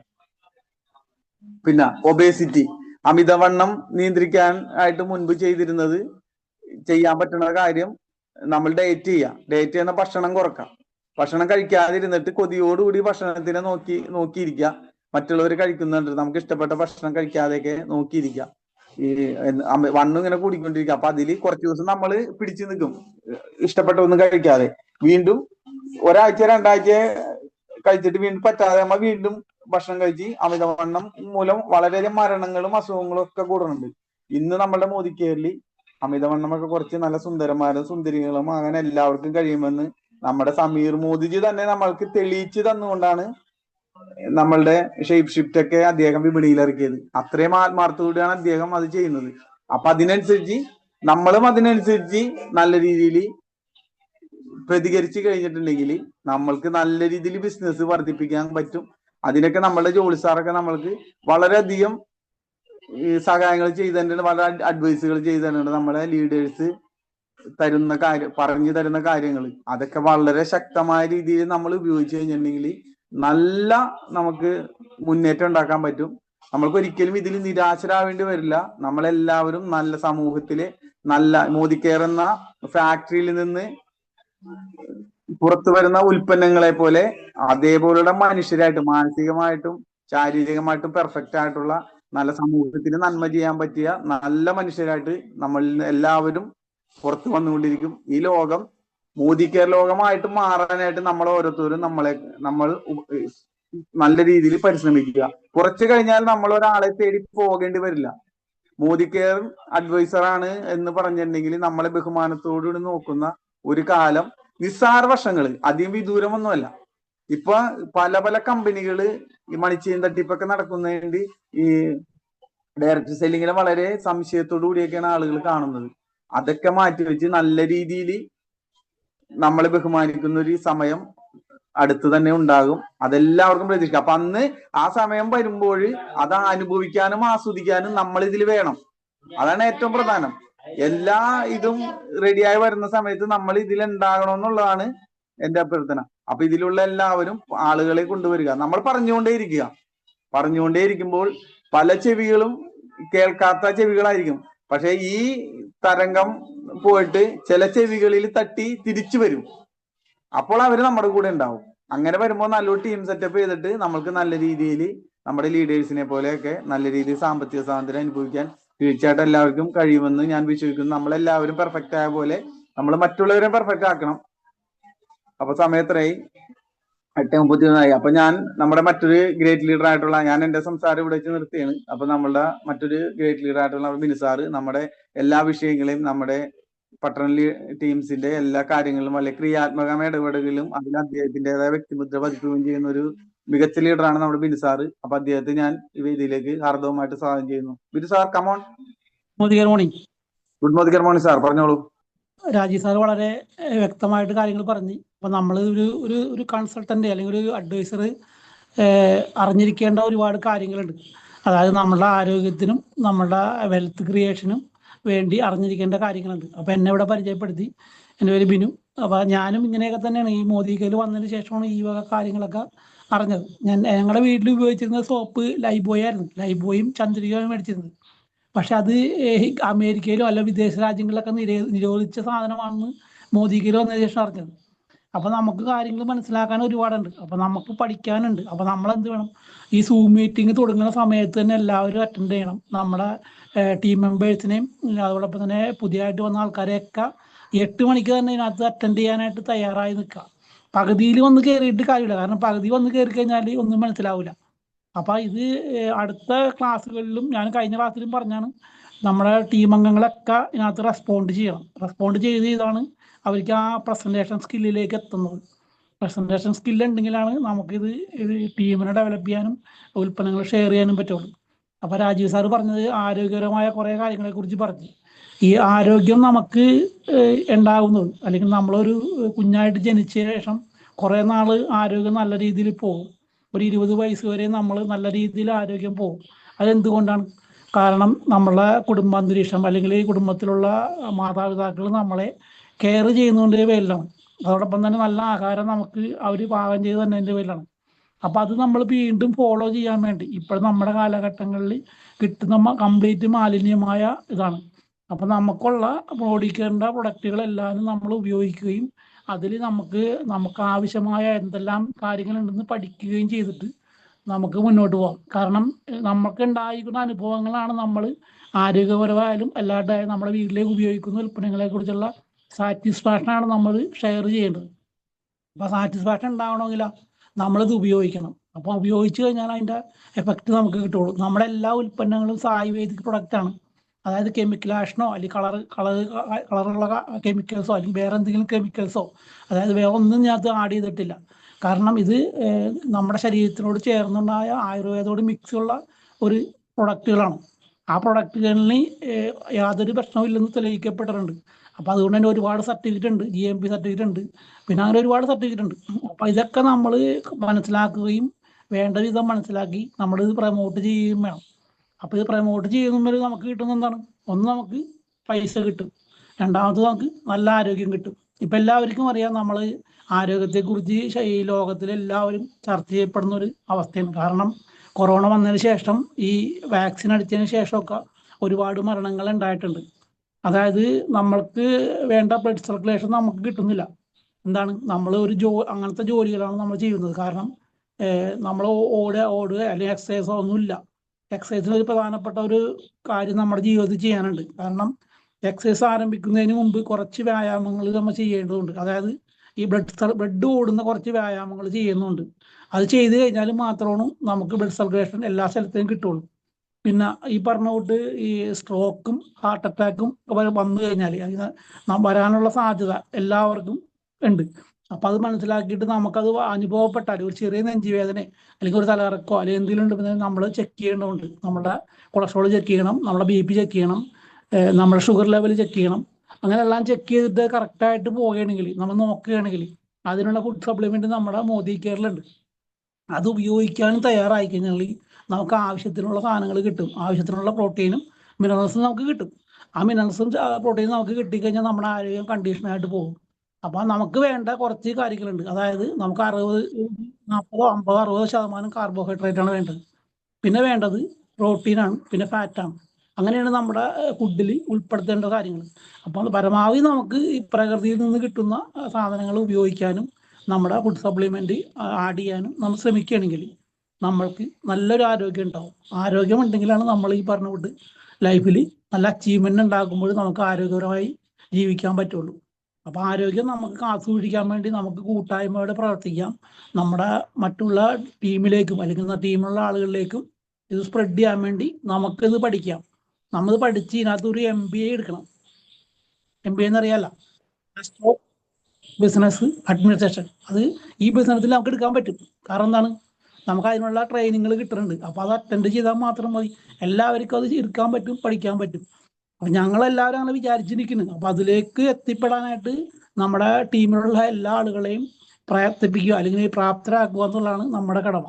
പിന്നെ ഒബേസിറ്റി, അമിതവണ്ണം നിയന്ത്രിക്കാൻ ആയിട്ട് മുൻപ് ചെയ്യാൻ പറ്റുന്ന കാര്യം നമ്മൾ ഡയറ്റ് ചെയ്യുക. ഡയറ്റ് ചെയ്യുന്ന ഭക്ഷണം കുറക്കാം. ഭക്ഷണം കഴിക്കാതിരുന്നിട്ട് കൊതിയോടുകൂടി ഭക്ഷണത്തിനെ നോക്കിയിരിക്കുക. മറ്റുള്ളവർ കഴിക്കുന്നുണ്ട്, നമുക്ക് ഇഷ്ടപ്പെട്ട ഭക്ഷണം കഴിക്കാതെയൊക്കെ നോക്കിയിരിക്കുക. ഈ വണ്ണം ഇങ്ങനെ കൂടിക്കൊണ്ടിരിക്കുക. അപ്പൊ അതിൽ കുറച്ച് ദിവസം നമ്മൾ പിടിച്ചു നിൽക്കും, ഇഷ്ടപ്പെട്ട ഒന്നും കഴിക്കാതെ. വീണ്ടും ഒരാഴ്ച 2 ആഴ്ച കഴിച്ചിട്ട് വീണ്ടും പറ്റാതെ നമ്മൾ വീണ്ടും ഭക്ഷണം കഴിച്ച് അമിതവണ്ണം മൂലം വളരെയധികം മരണങ്ങളും അസുഖങ്ങളും ഒക്കെ കൂടുന്നുണ്ട്. ഇന്ന് നമ്മുടെ മോദി കെയറിൽ അമിതവണ്ണമൊക്കെ കുറച്ച് നല്ല സുന്ദരന്മാരും സുന്ദരികളും അങ്ങനെ എല്ലാവർക്കും കഴിയുമെന്ന് നമ്മുടെ സമീർ മോദിജി തന്നെ നമ്മൾക്ക് തെളിയിച്ചു തന്നുകൊണ്ടാണ് നമ്മളുടെ ഷേപ്പ് ഷിഫ്റ്റ് ഒക്കെ അദ്ദേഹം വിപണിയിൽ ഇറക്കിയത്. അത്രയും ആത്മാർത്ഥതയോടെയാണ് അദ്ദേഹം അത് ചെയ്യുന്നത്. അപ്പൊ നമ്മളും അതിനനുസരിച്ച് നല്ല രീതിയിൽ പ്രതികരിച്ചു കഴിഞ്ഞിട്ടുണ്ടെങ്കിൽ നമ്മൾക്ക് നല്ല രീതിയിൽ ബിസിനസ് വർദ്ധിപ്പിക്കാൻ പറ്റും. അതിനൊക്കെ നമ്മളുടെ ജോലി സാറൊക്കെ നമ്മൾക്ക് വളരെയധികം സഹായങ്ങൾ ചെയ്തു തന്നിട്ടുണ്ട്, വളരെ അഡ്വൈസുകൾ ചെയ്തു തന്നിട്ടുണ്ട്. നമ്മളെ ലീഡേഴ്സ് പറഞ്ഞു തരുന്ന കാര്യങ്ങൾ അതൊക്കെ വളരെ ശക്തമായ രീതിയിൽ നമ്മൾ ഉപയോഗിച്ചു കഴിഞ്ഞിട്ടുണ്ടെങ്കിൽ നമുക്ക് മുന്നേറ്റം ഉണ്ടാക്കാൻ പറ്റും. നമ്മൾക്ക് ഒരിക്കലും ഇതിൽ നിരാശരാവേണ്ടി വരില്ല. നമ്മളെല്ലാവരും നല്ല സമൂഹത്തിലെ നല്ല മോദി കെയർ എന്ന ഫാക്ടറിയിൽ നിന്ന് പുറത്തു വരുന്ന ഉൽപ്പന്നങ്ങളെ പോലെ അതേപോലുള്ള മനുഷ്യരായിട്ട് മാനസികമായിട്ടും ശാരീരികമായിട്ടും പെർഫെക്റ്റ് ആയിട്ടുള്ള നല്ല സമൂഹത്തിന് നന്മ ചെയ്യാൻ പറ്റിയ നല്ല മനുഷ്യരായിട്ട് നമ്മൾ എല്ലാവരും പുറത്തു വന്നുകൊണ്ടിരിക്കും. ഈ ലോകം മോദി കെയർ ലോകമായിട്ട് മാറാനായിട്ട് നമ്മൾ ഓരോരുത്തരും നമ്മൾ നല്ല രീതിയിൽ പരിശ്രമിക്കുക. കുറച്ചു കഴിഞ്ഞാൽ നമ്മൾ ഒരാളെ തേടി പോകേണ്ടി വരില്ല. മോദി കെയർ അഡ്വൈസറാണ് എന്ന് പറഞ്ഞിട്ടുണ്ടെങ്കിൽ നമ്മളെ ബഹുമാനത്തോടുകൂടി നോക്കുന്ന ഒരു കാലം നിസ്സാര വർഷങ്ങൾ അധികം വിദൂരമൊന്നുമല്ല. ഇപ്പൊ പല പല കമ്പനികള് ഈ മണിച്ചീൻ തട്ടിപ്പൊക്കെ നടക്കുന്നതിന് ഈ ഡയറക്ട് സെല്ലിങ്ങിനെ വളരെ സംശയത്തോടു കൂടിയൊക്കെയാണ് ആളുകൾ കാണുന്നത്. അതൊക്കെ മാറ്റിവെച്ച് നല്ല രീതിയിൽ നമ്മളെ ബഹുമാനിക്കുന്ന ഒരു സമയം അടുത്ത് തന്നെ ഉണ്ടാകും. അതെല്ലാവർക്കും പ്രതീക്ഷിക്കാം. അപ്പൊ അന്ന് ആ സമയം വരുമ്പോൾ അത് അനുഭവിക്കാനും ആസ്വദിക്കാനും നമ്മൾ ഇതിൽ വേണം. അതാണ് ഏറ്റവും പ്രധാനം. എല്ലാ ഇതും റെഡിയായി വരുന്ന സമയത്ത് നമ്മൾ ഇതിൽ ഉണ്ടാകണമെന്നുള്ളതാണ് എന്റെ അഭ്യർത്ഥന. അപ്പൊ ഇതിലുള്ള എല്ലാവരും ആളുകളെ കൊണ്ടുവരിക. നമ്മൾ പറഞ്ഞുകൊണ്ടേയിരിക്കുമ്പോൾ പല ചെവികളും കേൾക്കാത്ത ചെവികളായിരിക്കും. പക്ഷെ ഈ തരംഗം പോയിട്ട് ചില ചെവികളിൽ തട്ടി തിരിച്ചു വരും. അപ്പോൾ അവര് നമ്മുടെ കൂടെ ഉണ്ടാവും. അങ്ങനെ വരുമ്പോൾ നല്ലൊരു ടീം സെറ്റപ്പ് ചെയ്തിട്ട് നമ്മൾക്ക് നല്ല രീതിയിൽ നമ്മുടെ ലീഡേഴ്സിനെ പോലെയൊക്കെ നല്ല രീതിയിൽ സാമ്പത്തിക സ്വാതന്ത്ര്യം അനുഭവിക്കാൻ തീർച്ചയായിട്ടും എല്ലാവർക്കും കഴിയുമെന്ന് ഞാൻ വിശ്വസിക്കുന്നു. നമ്മളെല്ലാവരും പെർഫെക്റ്റ് ആയ പോലെ നമ്മൾ മറ്റുള്ളവരെ പെർഫെക്റ്റ് ആക്കണം. അപ്പൊ സമയത്രയായി 8:31. അപ്പൊ ഞാൻ നമ്മുടെ മറ്റൊരു ഗ്രേറ്റ് ലീഡർ ആയിട്ടുള്ള ഞാൻ എന്റെ സംസാരം ഇവിടെ വെച്ച് നിർത്തിയാണ്. അപ്പൊ നമ്മളുടെ മറ്റൊരു ഗ്രേറ്റ് ലീഡർ ആയിട്ടുള്ള ബിനിസാറ് നമ്മുടെ എല്ലാ വിഷയങ്ങളെയും നമ്മുടെ പട്ടണ ടീംസിന്റെ എല്ലാ കാര്യങ്ങളും വളരെ ക്രിയാത്മകമായ ഇടപെടലുകളും അതിൽ അദ്ദേഹത്തിൻ്റെതായ വ്യക്തിമുദ്ര പതിക്കുകയും ചെയ്യുന്ന ഒരു മികച്ച ലീഡറാണ് നമ്മുടെ ബിനിസാറ്. അപ്പൊ അദ്ദേഹത്തെ ഞാൻ ഈ വേദിയിലേക്ക് ഹാർദവമായിട്ട് സ്വാഗതം ചെയ്യുന്നു. ബിനിസാർ, come on. Morning. Good morning sir, പറഞ്ഞോളൂ. രാജീവ് സാർ വളരെ വ്യക്തമായിട്ട് കാര്യങ്ങൾ പറഞ്ഞു. അപ്പൊ നമ്മൾ ഒരു കൺസൾട്ടന്റ് അല്ലെങ്കിൽ ഒരു അഡ്വൈസർ അറിഞ്ഞിരിക്കേണ്ട ഒരുപാട് കാര്യങ്ങളുണ്ട്. അതായത് നമ്മളുടെ ആരോഗ്യത്തിനും നമ്മളുടെ വെൽത്ത് ക്രിയേഷനും വേണ്ടി അറിഞ്ഞിരിക്കേണ്ട കാര്യങ്ങളുണ്ട്. അപ്പോൾ എന്നെ ഇവിടെ പരിചയപ്പെടുത്തി. എൻ്റെ പേര് ബിനു. അപ്പോൾ ഞാനും ഇങ്ങനെയൊക്കെ തന്നെയാണ്, ഈ മോദിക്കയിൽ വന്നതിന് ശേഷമാണ് ഈ വക കാര്യങ്ങളൊക്കെ അറിഞ്ഞത്. ഞങ്ങളുടെ വീട്ടിൽ ഉപയോഗിച്ചിരുന്ന സോപ്പ് ലൈബോയ് ആയിരുന്നു. ലൈബോയും ചന്ദ്രികയും മേടിച്ചിരുന്നത്. പക്ഷെ അത് അമേരിക്കയിലോ അല്ല വിദേശ രാജ്യങ്ങളിലൊക്കെ നിരോധിച്ച സാധനമാണെന്ന് മോദിക്കയിൽ വന്നതിന് ശേഷം അറിഞ്ഞത്. അപ്പൊ നമുക്ക് കാര്യങ്ങൾ മനസ്സിലാക്കാൻ ഒരുപാടുണ്ട്. അപ്പൊ നമുക്ക് പഠിക്കാനുണ്ട്. അപ്പൊ നമ്മൾ എന്ത് വേണം, ഈ സൂം മീറ്റിംഗ് തുടങ്ങുന്ന സമയത്ത് തന്നെ എല്ലാവരും അറ്റൻഡ് ചെയ്യണം. നമ്മുടെ ടീം മെമ്പേഴ്സിനെയും അതോടൊപ്പം തന്നെ പുതിയതായിട്ട് വന്ന ആൾക്കാരെയൊക്കെ 8 മണിക്ക് തന്നെ ഇതിനകത്ത് അറ്റൻഡ് ചെയ്യാനായിട്ട് തയ്യാറായി നിൽക്കുക. പകുതിയിൽ വന്ന് കയറിയിട്ട് കാര്യമില്ല, കാരണം പകുതി വന്ന് കയറി കഴിഞ്ഞാൽ ഒന്നും മനസ്സിലാവില്ല. അപ്പൊ ഇത് അടുത്ത ക്ലാസ്സുകളിലും, ഞാൻ കഴിഞ്ഞ ക്ലാസ്സിലും പറഞ്ഞാണ്, നമ്മുടെ ടീം അംഗങ്ങളൊക്കെ ഇതിനകത്ത് റെസ്പോണ്ട് ചെയ്യണം. റെസ്പോണ്ട് ചെയ്താണ് അവർക്ക് ആ പ്രസന്റേഷൻ സ്കില്ലിലേക്ക് എത്തുന്നത്. പ്രസന്റേഷൻ സ്കില്ല് ഉണ്ടെങ്കിലാണ് നമുക്കിത് ടീമിനെ ഡെവലപ്പ് ചെയ്യാനും ഉൽപ്പന്നങ്ങൾ ഷെയർ ചെയ്യാനും പറ്റുള്ളൂ. അപ്പൊ രാജീവ് സാറ് പറഞ്ഞത് ആരോഗ്യകരമായ കുറെ കാര്യങ്ങളെ കുറിച്ച് പറഞ്ഞു. ഈ ആരോഗ്യം നമുക്ക് ഉണ്ടാകുന്നത്, അല്ലെങ്കിൽ നമ്മളൊരു കുഞ്ഞായിട്ട് ജനിച്ച ശേഷം കുറെ നാള് ആരോഗ്യം നല്ല രീതിയിൽ പോകും. ഒരു 20 വയസ്സ് വരെ നമ്മൾ നല്ല രീതിയിൽ ആരോഗ്യം പോകും. അതെന്തുകൊണ്ടാണ്? കാരണം നമ്മളെ കുടുംബാന്തരീക്ഷം അല്ലെങ്കിൽ ഈ കുടുംബത്തിലുള്ള മാതാപിതാക്കൾ നമ്മളെ കെയർ ചെയ്യുന്നതിൻ്റെ പേരിലാണ്. അതോടൊപ്പം തന്നെ നല്ല ആഹാരം നമുക്ക് അവർ പാകം ചെയ്ത് തന്നതിൻ്റെ പേരിലാണ്. അപ്പം അത് നമ്മൾ വീണ്ടും ഫോളോ ചെയ്യാൻ വേണ്ടി ഇപ്പോൾ നമ്മുടെ കാലഘട്ടങ്ങളിൽ കിട്ടുന്ന കംപ്ലീറ്റ് മാലിന്യമായ ഇതാണ്. അപ്പം നമുക്കുള്ള ബോഡി കെയറിൻ്റെ പ്രൊഡക്റ്റുകളെല്ലാവരും നമ്മൾ ഉപയോഗിക്കുകയും അതിൽ നമുക്ക് ആവശ്യമായ എന്തെല്ലാം കാര്യങ്ങളുണ്ടെന്ന് പഠിക്കുകയും ചെയ്തിട്ട് നമുക്ക് മുന്നോട്ട് പോകാം. കാരണം നമുക്ക് ഉണ്ടായിരിക്കുന്ന അനുഭവങ്ങളാണ് നമ്മൾ ആരോഗ്യപരമായാലും എല്ലാവരുടെയും നമ്മുടെ വീട്ടിലേക്ക് ഉപയോഗിക്കുന്ന ഉൽപ്പന്നങ്ങളെ കുറിച്ചുള്ള സാറ്റിസ്ഫാക്ഷനാണ് നമ്മൾ ഷെയർ ചെയ്യേണ്ടത്. അപ്പോൾ സാറ്റിസ്ഫാക്ഷൻ ഉണ്ടാവണമെങ്കിൽ നമ്മളിത് ഉപയോഗിക്കണം. അപ്പോൾ ഉപയോഗിച്ച് കഴിഞ്ഞാൽ അതിൻ്റെ എഫക്റ്റ് നമുക്ക് കിട്ടുള്ളൂ. നമ്മുടെ എല്ലാ ഉൽപ്പന്നങ്ങളും ആയുർവേദിക് പ്രൊഡക്റ്റാണ്. അതായത് കെമിക്കൽ ആഷനോ അല്ലെങ്കിൽ കളറുള്ള കെമിക്കൽസോ അല്ലെങ്കിൽ വേറെ എന്തെങ്കിലും കെമിക്കൽസോ, അതായത് വേറെ ഒന്നും ഇതിനകത്ത് ആഡ് ചെയ്തിട്ടില്ല. കാരണം ഇത് നമ്മുടെ ശരീരത്തിനോട് ചേർന്നുണ്ടായ ആയുർവേദോട് മിക്സുള്ള ഒരു പ്രൊഡക്റ്റുകളാണ്. ആ പ്രൊഡക്റ്റുകളിൽ യാതൊരു പ്രശ്നവും തെളിയിക്കപ്പെട്ടിട്ടുണ്ട്. അപ്പോൾ അതുകൊണ്ട് തന്നെ ഒരുപാട് സർട്ടിഫിക്കറ്റ് ഉണ്ട്, GMP സർട്ടിഫിക്കറ്റ് ഉണ്ട്, പിന്നെ അങ്ങനെ ഒരുപാട് സർട്ടിഫിക്കറ്റ് ഉണ്ട്. അപ്പോൾ ഇതൊക്കെ നമ്മൾ മനസ്സിലാക്കുകയും വേണ്ട വിധം മനസ്സിലാക്കി നമ്മളിത് പ്രൊമോട്ട് ചെയ്യുകയും വേണം. അപ്പോൾ ഇത് പ്രൊമോട്ട് ചെയ്യുമ്പോൾ നമുക്ക് കിട്ടുന്ന എന്താണ്? ഒന്ന്, നമുക്ക് പൈസ കിട്ടും. രണ്ടാമത് നമുക്ക് നല്ല ആരോഗ്യം കിട്ടും. ഇപ്പം എല്ലാവർക്കും അറിയാം, നമ്മൾ ആരോഗ്യത്തെക്കുറിച്ച് ഈ ലോകത്തിലെല്ലാവരും ചർച്ച ചെയ്യപ്പെടുന്ന ഒരു അവസ്ഥയാണ്. കാരണം കൊറോണ വന്നതിന് ശേഷം, ഈ വാക്സിൻ അടിച്ചതിന് ശേഷമൊക്കെ ഒരുപാട് മരണങ്ങൾ ഉണ്ടായിട്ടുണ്ട്. അതായത് നമ്മൾക്ക് വേണ്ട ബ്ലഡ് സർക്കുലേഷൻ നമുക്ക് കിട്ടുന്നില്ല. എന്താണ്, നമ്മൾ അങ്ങനത്തെ ജോലികളാണ് നമ്മൾ ചെയ്യുന്നത്. കാരണം നമ്മൾ ഓടുക അല്ലെങ്കിൽ എക്സസൈസോ ഒന്നുമില്ല. എക്സസൈസിന് ഒരു പ്രധാനപ്പെട്ട ഒരു കാര്യം നമ്മുടെ ജീവിതത്തിൽ ചെയ്യാനുണ്ട്. കാരണം എക്സസൈസ് ആരംഭിക്കുന്നതിന് മുമ്പ് കുറച്ച് വ്യായാമങ്ങൾ നമ്മൾ ചെയ്യേണ്ടതുണ്ട്. അതായത് ഈ ബ്ലഡ് ഓടുന്ന കുറച്ച് വ്യായാമങ്ങൾ ചെയ്യുന്നുണ്ട്. അത് ചെയ്ത് കഴിഞ്ഞാൽ മാത്രമാണ് നമുക്ക് ബ്ലഡ് സർക്കുലേഷൻ എല്ലാ സ്ഥലത്തേക്കും കിട്ടുള്ളൂ. പിന്നെ ഈ പറഞ്ഞ കൊണ്ട് ഈ സ്ട്രോക്കും ഹാർട്ട് അറ്റാക്കും വന്നു കഴിഞ്ഞാൽ വരാനുള്ള സാധ്യത എല്ലാവർക്കും ഉണ്ട്. അപ്പം അത് മനസ്സിലാക്കിയിട്ട് നമുക്കത് അനുഭവപ്പെട്ടാൽ, ഒരു ചെറിയ നെഞ്ചുവേദന അല്ലെങ്കിൽ ഒരു തലകറക്കോ അല്ലെങ്കിൽ എന്തെങ്കിലും ഉണ്ടെങ്കിൽ നമ്മൾ ചെക്ക് ചെയ്യേണ്ടതുണ്ട്. നമ്മുടെ കൊളസ്ട്രോൾ ചെക്ക് ചെയ്യണം, നമ്മുടെ BP ചെക്ക് ചെയ്യണം, നമ്മുടെ ഷുഗർ ലെവൽ ചെക്ക് ചെയ്യണം. അങ്ങനെയെല്ലാം ചെക്ക് ചെയ്തിട്ട് കറക്റ്റായിട്ട് പോവുകയാണെങ്കിൽ, നമ്മൾ നോക്കുകയാണെങ്കിൽ അതിനുള്ള ഫുഡ് സപ്ലിമെന്റ് നമ്മുടെ മോദി കെയറിലുണ്ട്. അത് ഉപയോഗിക്കാനും തയ്യാറായി കഴിഞ്ഞാൽ നമുക്ക് ആവശ്യത്തിനുള്ള സാധനങ്ങൾ കിട്ടും. ആവശ്യത്തിനുള്ള പ്രോട്ടീനും മിനറൽസും നമുക്ക് കിട്ടും. ആ മിനറൽസും പ്രോട്ടീനും നമുക്ക് കിട്ടിക്കഴിഞ്ഞാൽ നമ്മുടെ ആരോഗ്യം കണ്ടീഷനായിട്ട് പോകും. അപ്പോൾ നമുക്ക് വേണ്ട കുറച്ച് കാര്യങ്ങളുണ്ട്. അതായത് നമുക്ക് 40, 50, 60% കാർബോഹൈഡ്രേറ്റ് ആണ് വേണ്ടത്. പിന്നെ വേണ്ടത് പ്രോട്ടീനാണ്, പിന്നെ ഫാറ്റാണ്. അങ്ങനെയാണ് നമ്മുടെ ഫുഡിൽ ഉൾപ്പെടുത്തേണ്ട കാര്യങ്ങൾ. അപ്പോൾ പരമാവധി നമുക്ക് ഈ പ്രകൃതിയിൽ നിന്ന് കിട്ടുന്ന സാധനങ്ങൾ ഉപയോഗിക്കാനും നമ്മുടെ ഫുഡ് സപ്ലിമെന്റ് ആഡ് ചെയ്യാനും നമ്മൾ ശ്രമിക്കുകയാണെങ്കിൽ നമ്മൾക്ക് നല്ലൊരു ആരോഗ്യം ഉണ്ടാവും. ആരോഗ്യം ഉണ്ടെങ്കിലാണ് നമ്മൾ ഈ പറഞ്ഞ ഫുഡ് ലൈഫിൽ നല്ല അച്ചീവ്മെന്റ് ഉണ്ടാക്കുമ്പോൾ നമുക്ക് ആരോഗ്യപരമായി ജീവിക്കാൻ പറ്റുള്ളൂ. അപ്പോൾ ആരോഗ്യം നമുക്ക് കാത്തുസൂക്ഷിക്കാൻ വേണ്ടി നമുക്ക് കൂട്ടായ്മയോടെ പ്രവർത്തിക്കാം. നമ്മുടെ മറ്റുള്ള ടീമിലേക്കും അല്ലെങ്കിൽ ടീമിലുള്ള ആളുകളിലേക്കും ഇത് സ്പ്രെഡ് ചെയ്യാൻ വേണ്ടി നമുക്കിത് പഠിക്കാം. നമ്മൾ പഠിച്ച് ഇതിനകത്ത് ഒരു MBA എടുക്കണം. MBA എന്നറിയാലോ, ബിസിനസ് അഡ്മിനിസ്ട്രേഷൻ. അത് ഈ ബിസിനസ്സിൽ നമുക്ക് എടുക്കാൻ പറ്റും. കാരണം എന്താണ്, നമുക്ക് അതിനുള്ള ട്രെയിനിങ്ങൾ കിട്ടുന്നുണ്ട്. അപ്പോൾ അത് അറ്റൻഡ് ചെയ്താൽ മാത്രം മതി. എല്ലാവർക്കും അത് എടുക്കാൻ പറ്റും, പഠിക്കാൻ പറ്റും. അപ്പം ഞങ്ങളെല്ലാവരും അങ്ങനെ വിചാരിച്ചിരിക്കുന്നു. അപ്പം അതിലേക്ക് എത്തിപ്പെടാനായിട്ട് നമ്മുടെ ടീമിലുള്ള എല്ലാ ആളുകളെയും പ്രയത്നിപ്പിക്കുക അല്ലെങ്കിൽ പ്രാപ്തരാക്കുക എന്നുള്ളതാണ് നമ്മുടെ കടമ.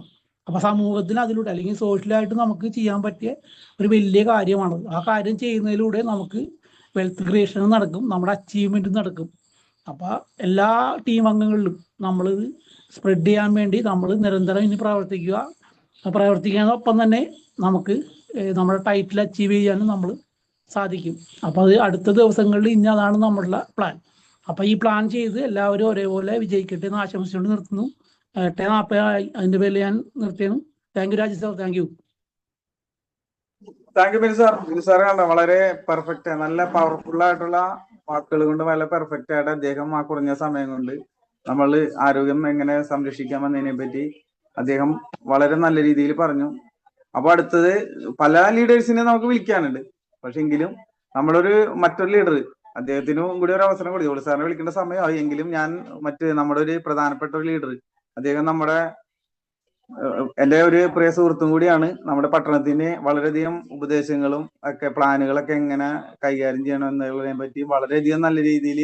അപ്പൊ സമൂഹത്തിന് അതിലൂടെ അല്ലെങ്കിൽ സോഷ്യലായിട്ട് നമുക്ക് ചെയ്യാൻ പറ്റിയ ഒരു വലിയ കാര്യമാണ്. ആ കാര്യം ചെയ്യുന്നതിലൂടെ നമുക്ക് വെൽത്ത് ക്രിയേഷൻ നടക്കും, നമ്മുടെ അച്ചീവ്മെന്റ് നടക്കും. അപ്പൊ എല്ലാ ടീം അംഗങ്ങളിലും നമ്മൾ സ്പ്രെഡ് ചെയ്യാൻ വേണ്ടി നമ്മൾ നിരന്തരം ഇനി പ്രവർത്തിക്കുന്നതിനൊപ്പം തന്നെ നമുക്ക് നമ്മുടെ ടൈറ്റിൽ അച്ചീവ് ചെയ്യാനും നമ്മൾ സാധിക്കും. അപ്പോൾ അത് അടുത്ത ദിവസങ്ങളിൽ ഇനി അതാണ് നമ്മളുടെ പ്ലാൻ. അപ്പോൾ ഈ പ്ലാൻ ചെയ്ത് എല്ലാവരും ഒരേപോലെ വിജയിക്കട്ടെ എന്ന് ആശംസിച്ചുകൊണ്ട് നിർത്തുന്നു. 8:40 അതിന്റെ പേരിൽ ഞാൻ നിർത്തിയാണ്. Thank you Raju sir, thank you. Thank you Binu sir. Binu sir കണ്ട വളരെ പെർഫെക്റ്റ്, നല്ല പവർഫുൾ ആയിട്ടുള്ള വാക്കുകൾ കൊണ്ട് വളരെ പെർഫെക്റ്റ് ആയിട്ട് അദ്ദേഹം ആ കുറഞ്ഞ സമയം കൊണ്ട് നമ്മൾ ആരോഗ്യം എങ്ങനെ സംരക്ഷിക്കാമെന്നതിനെ പറ്റി അദ്ദേഹം വളരെ നല്ല രീതിയിൽ പറഞ്ഞു. അപ്പൊ അടുത്തത് പല ലീഡേഴ്സിനെ നമുക്ക് വിളിക്കാനുണ്ട്. പക്ഷെ എങ്കിലും നമ്മളൊരു മറ്റൊരു ലീഡർ, അദ്ദേഹത്തിനും കൂടി ഒരു അവസരം കൊടുത്തു. ജോളി സാറിനെ വിളിക്കേണ്ട സമയമായി. എങ്കിലും ഞാൻ നമ്മുടെ ഒരു പ്രധാനപ്പെട്ട ഒരു ലീഡർ, അദ്ദേഹം നമ്മുടെ എന്റെ ഒരു പ്രിയ സുഹൃത്തും കൂടിയാണ്. നമ്മുടെ പട്ടണത്തിന് വളരെയധികം ഉപദേശങ്ങളും ഒക്കെ പ്ലാനുകളൊക്കെ എങ്ങനെ കൈകാര്യം ചെയ്യണം എന്നുള്ളതിനെ പറ്റി വളരെയധികം നല്ല രീതിയിൽ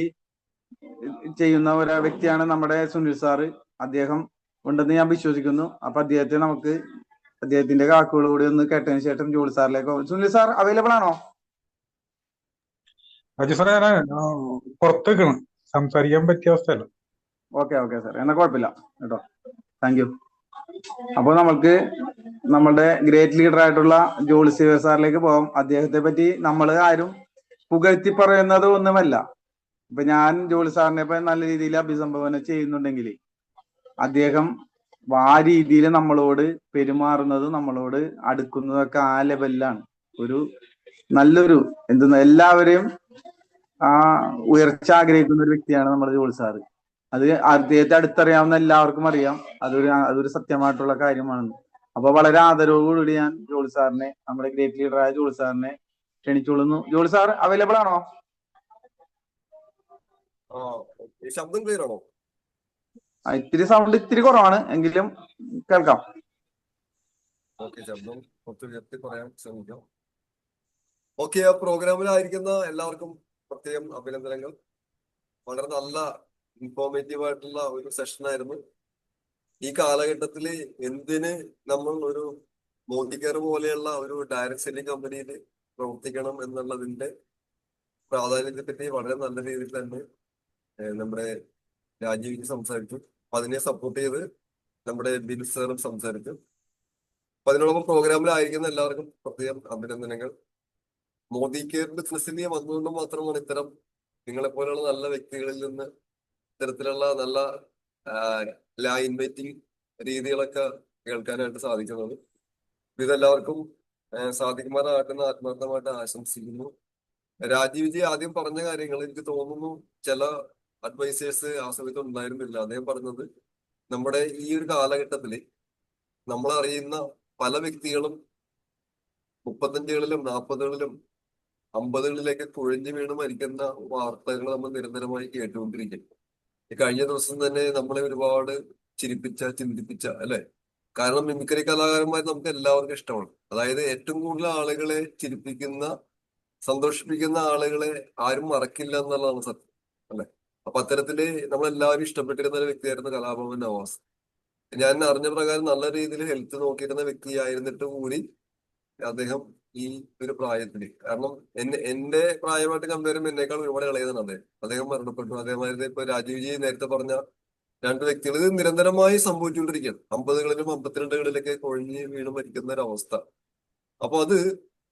ചെയ്യുന്ന ഒരു വ്യക്തിയാണ് നമ്മുടെ സുനിൽ സാറ്. അദ്ദേഹം ഉണ്ടെന്ന് ഞാൻ വിശ്വസിക്കുന്നു. അപ്പൊ അദ്ദേഹത്തെ നമുക്ക് അദ്ദേഹത്തിന്റെ വാക്കുകൾ കൂടി ഒന്ന് കേട്ടതിന് ശേഷം ജോളി സാറിലേക്ക്. സുനിൽ സാർ അവൈലബിൾ ആണോ? അജു സാറേ, ഞാൻ പുറത്തേക്കാണ്, സംസാരിക്കാൻ പറ്റിയ അവസ്ഥയല്ല. ഓക്കെ സാർ, എന്നാ കുഴപ്പമില്ല കേട്ടോ. Thank you. അപ്പൊ നമ്മൾക്ക് നമ്മുടെ ഗ്രേറ്റ് ലീഡർ ആയിട്ടുള്ള ജോളി സാറിലേക്ക് പോകാം. അദ്ദേഹത്തെ പറ്റി നമ്മൾ ആരും പുകഴ്ത്തി പറയുന്നത് ഒന്നുമല്ല. ഇപ്പൊ ഞാൻ ജോളി സാറിനെ ഇപ്പൊ നല്ല രീതിയിൽ അഭിസംബോധന ചെയ്യുന്നുണ്ടെങ്കിൽ അദ്ദേഹം ആ രീതിയിൽ നമ്മളോട് പെരുമാറുന്നതും നമ്മളോട് അടുക്കുന്നതൊക്കെ ആ ലെവലിലാണ്. ഒരു നല്ലൊരു എല്ലാവരെയും ആ ഉയർച്ച ആഗ്രഹിക്കുന്ന ഒരു വ്യക്തിയാണ് നമ്മുടെ ജോളി സാറ്. അത് അദ്ദേഹത്തെ അടുത്തറിയാവുന്ന എല്ലാവർക്കും അറിയാം. അതൊരു സത്യമായിട്ടുള്ള കാര്യമാണെന്ന്. അപ്പൊ വളരെ ആദരവോടുകൂടി ഞാൻ ജോളി സാറിനെ, നമ്മുടെ ഗ്രേറ്റ് ലീഡറായ ജോളി സാറിനെ ക്ഷണിച്ചോളുന്നു. ജോളി സാർ അവൈലബിൾ ആണോ? ശബ്ദം ക്ലിയർ ആണോ? ഇത്തിരി സൗണ്ട് ഇത്തിരി കുറവാണ്, എങ്കിലും കേൾക്കാം. ഓക്കെ, ശബ്ദം കുറച്ച് ഉയർത്തി പറയാൻ ശ്രമിക്കാം. ഓക്കെ, ആ പ്രോഗ്രാമിലായിരിക്കുന്ന എല്ലാവർക്കും പ്രത്യേകം അഭിനന്ദനങ്ങൾ. വളരെ നല്ല ഇൻഫോർമേറ്റീവ് ആയിട്ടുള്ള ഒരു സെഷൻ ആയിരുന്നു. ഈ കാലഘട്ടത്തിൽ എന്തിന് നമ്മൾ ഒരു മോദികെയർ പോലെയുള്ള ഒരു ഡയറക്ട് സെല്ലിംഗ് കമ്പനിയിൽ പ്രവർത്തിക്കണം എന്നുള്ളതിന്റെ പ്രാധാന്യത്തെ പറ്റി വളരെ നല്ല രീതിയിൽ തന്നെ നമ്മുടെ രാജീവ് സംസാരിച്ചു. അപ്പൊ അതിനെ സപ്പോർട്ട് ചെയ്ത് നമ്മുടെ ബിനു സാറും സംസാരിച്ചു. അപ്പൊ അതിനോടൊപ്പം പ്രോഗ്രാമിലായിരിക്കുന്ന എല്ലാവർക്കും പ്രത്യേകം അഭിനന്ദനങ്ങൾ. മോദി കെയർ ബിസിനസ്സിന് വന്നുകൊണ്ട് മാത്രമാണ് ഇത്തരം നിങ്ങളെപ്പോലെയുള്ള നല്ല വ്യക്തികളിൽ നിന്ന് ഇത്തരത്തിലുള്ള നല്ല ഇൻവൈറ്റിംഗ് രീതികളൊക്കെ കേൾക്കാനായിട്ട് സാധിക്കുന്നത്. ഇതെല്ലാവർക്കും സാധിക്കുമാറാകുന്ന ആത്മാർത്ഥമായിട്ട് ആശംസിക്കുന്നു. രാജീവ് ജി ആദ്യം പറഞ്ഞ കാര്യങ്ങൾ എനിക്ക് തോന്നുന്നു ചില അഡ്വൈസേഴ്സ് ആ സമയത്ത് ഉണ്ടായിരുന്നില്ല. അദ്ദേഹം പറഞ്ഞത് നമ്മുടെ ഈ ഒരു കാലഘട്ടത്തിൽ നമ്മൾ അറിയുന്ന പല വ്യക്തികളും 35കളിലും 40കളിലും 50കളിലേക്ക് കുഴഞ്ഞു വീണ് മരിക്കുന്ന വാർത്തകൾ നമ്മൾ നിരന്തരമായി കേട്ടുകൊണ്ടിരിക്കും. ഈ കഴിഞ്ഞ ദിവസം തന്നെ നമ്മളെ ഒരുപാട് ചിന്തിപ്പിച്ച അല്ലെ? കാരണം മിമിക്രി കലാകാരന്മാർ നമുക്ക് എല്ലാവർക്കും ഇഷ്ടമാണ്. അതായത് ഏറ്റവും കൂടുതൽ ആളുകളെ ചിരിപ്പിക്കുന്ന, സന്തോഷിപ്പിക്കുന്ന ആളുകളെ ആരും മറക്കില്ല എന്നുള്ളതാണ് സത്യം, അല്ലെ? അപ്പൊ അത്തരത്തില് നമ്മളെല്ലാവരും ഇഷ്ടപ്പെട്ടിരുന്ന ഒരു വ്യക്തിയായിരുന്നു കലാഭവൻ നവാസ്. ഞാൻ അറിഞ്ഞ പ്രകാരം നല്ല രീതിയിൽ ഹെൽത്ത് നോക്കിയിരുന്ന വ്യക്തിയായിരുന്നിട്ട് കൂടി അദ്ദേഹം ഈ ഒരു പ്രായത്തില്, കാരണം എന്റെ പ്രായമായിട്ട് കമ്പയർ ചെയ്യുമ്പോൾ എന്നേക്കാൾ ഒരുപാട് ഇളയതാണ് അദ്ദേഹം മരണപ്പെട്ടു. അതേമാതിരി ഇപ്പൊ രാജീവ് ജി നേരത്തെ പറഞ്ഞ രണ്ട് വ്യക്തികൾ ഇത് നിരന്തരമായി സംഭവിച്ചുകൊണ്ടിരിക്കുകയാണ്. 50കളിലും 52കളിലൊക്കെ കൊഴിഞ്ഞ് വീണ് മരിക്കുന്ന ഒരവസ്ഥ. അപ്പൊ അത്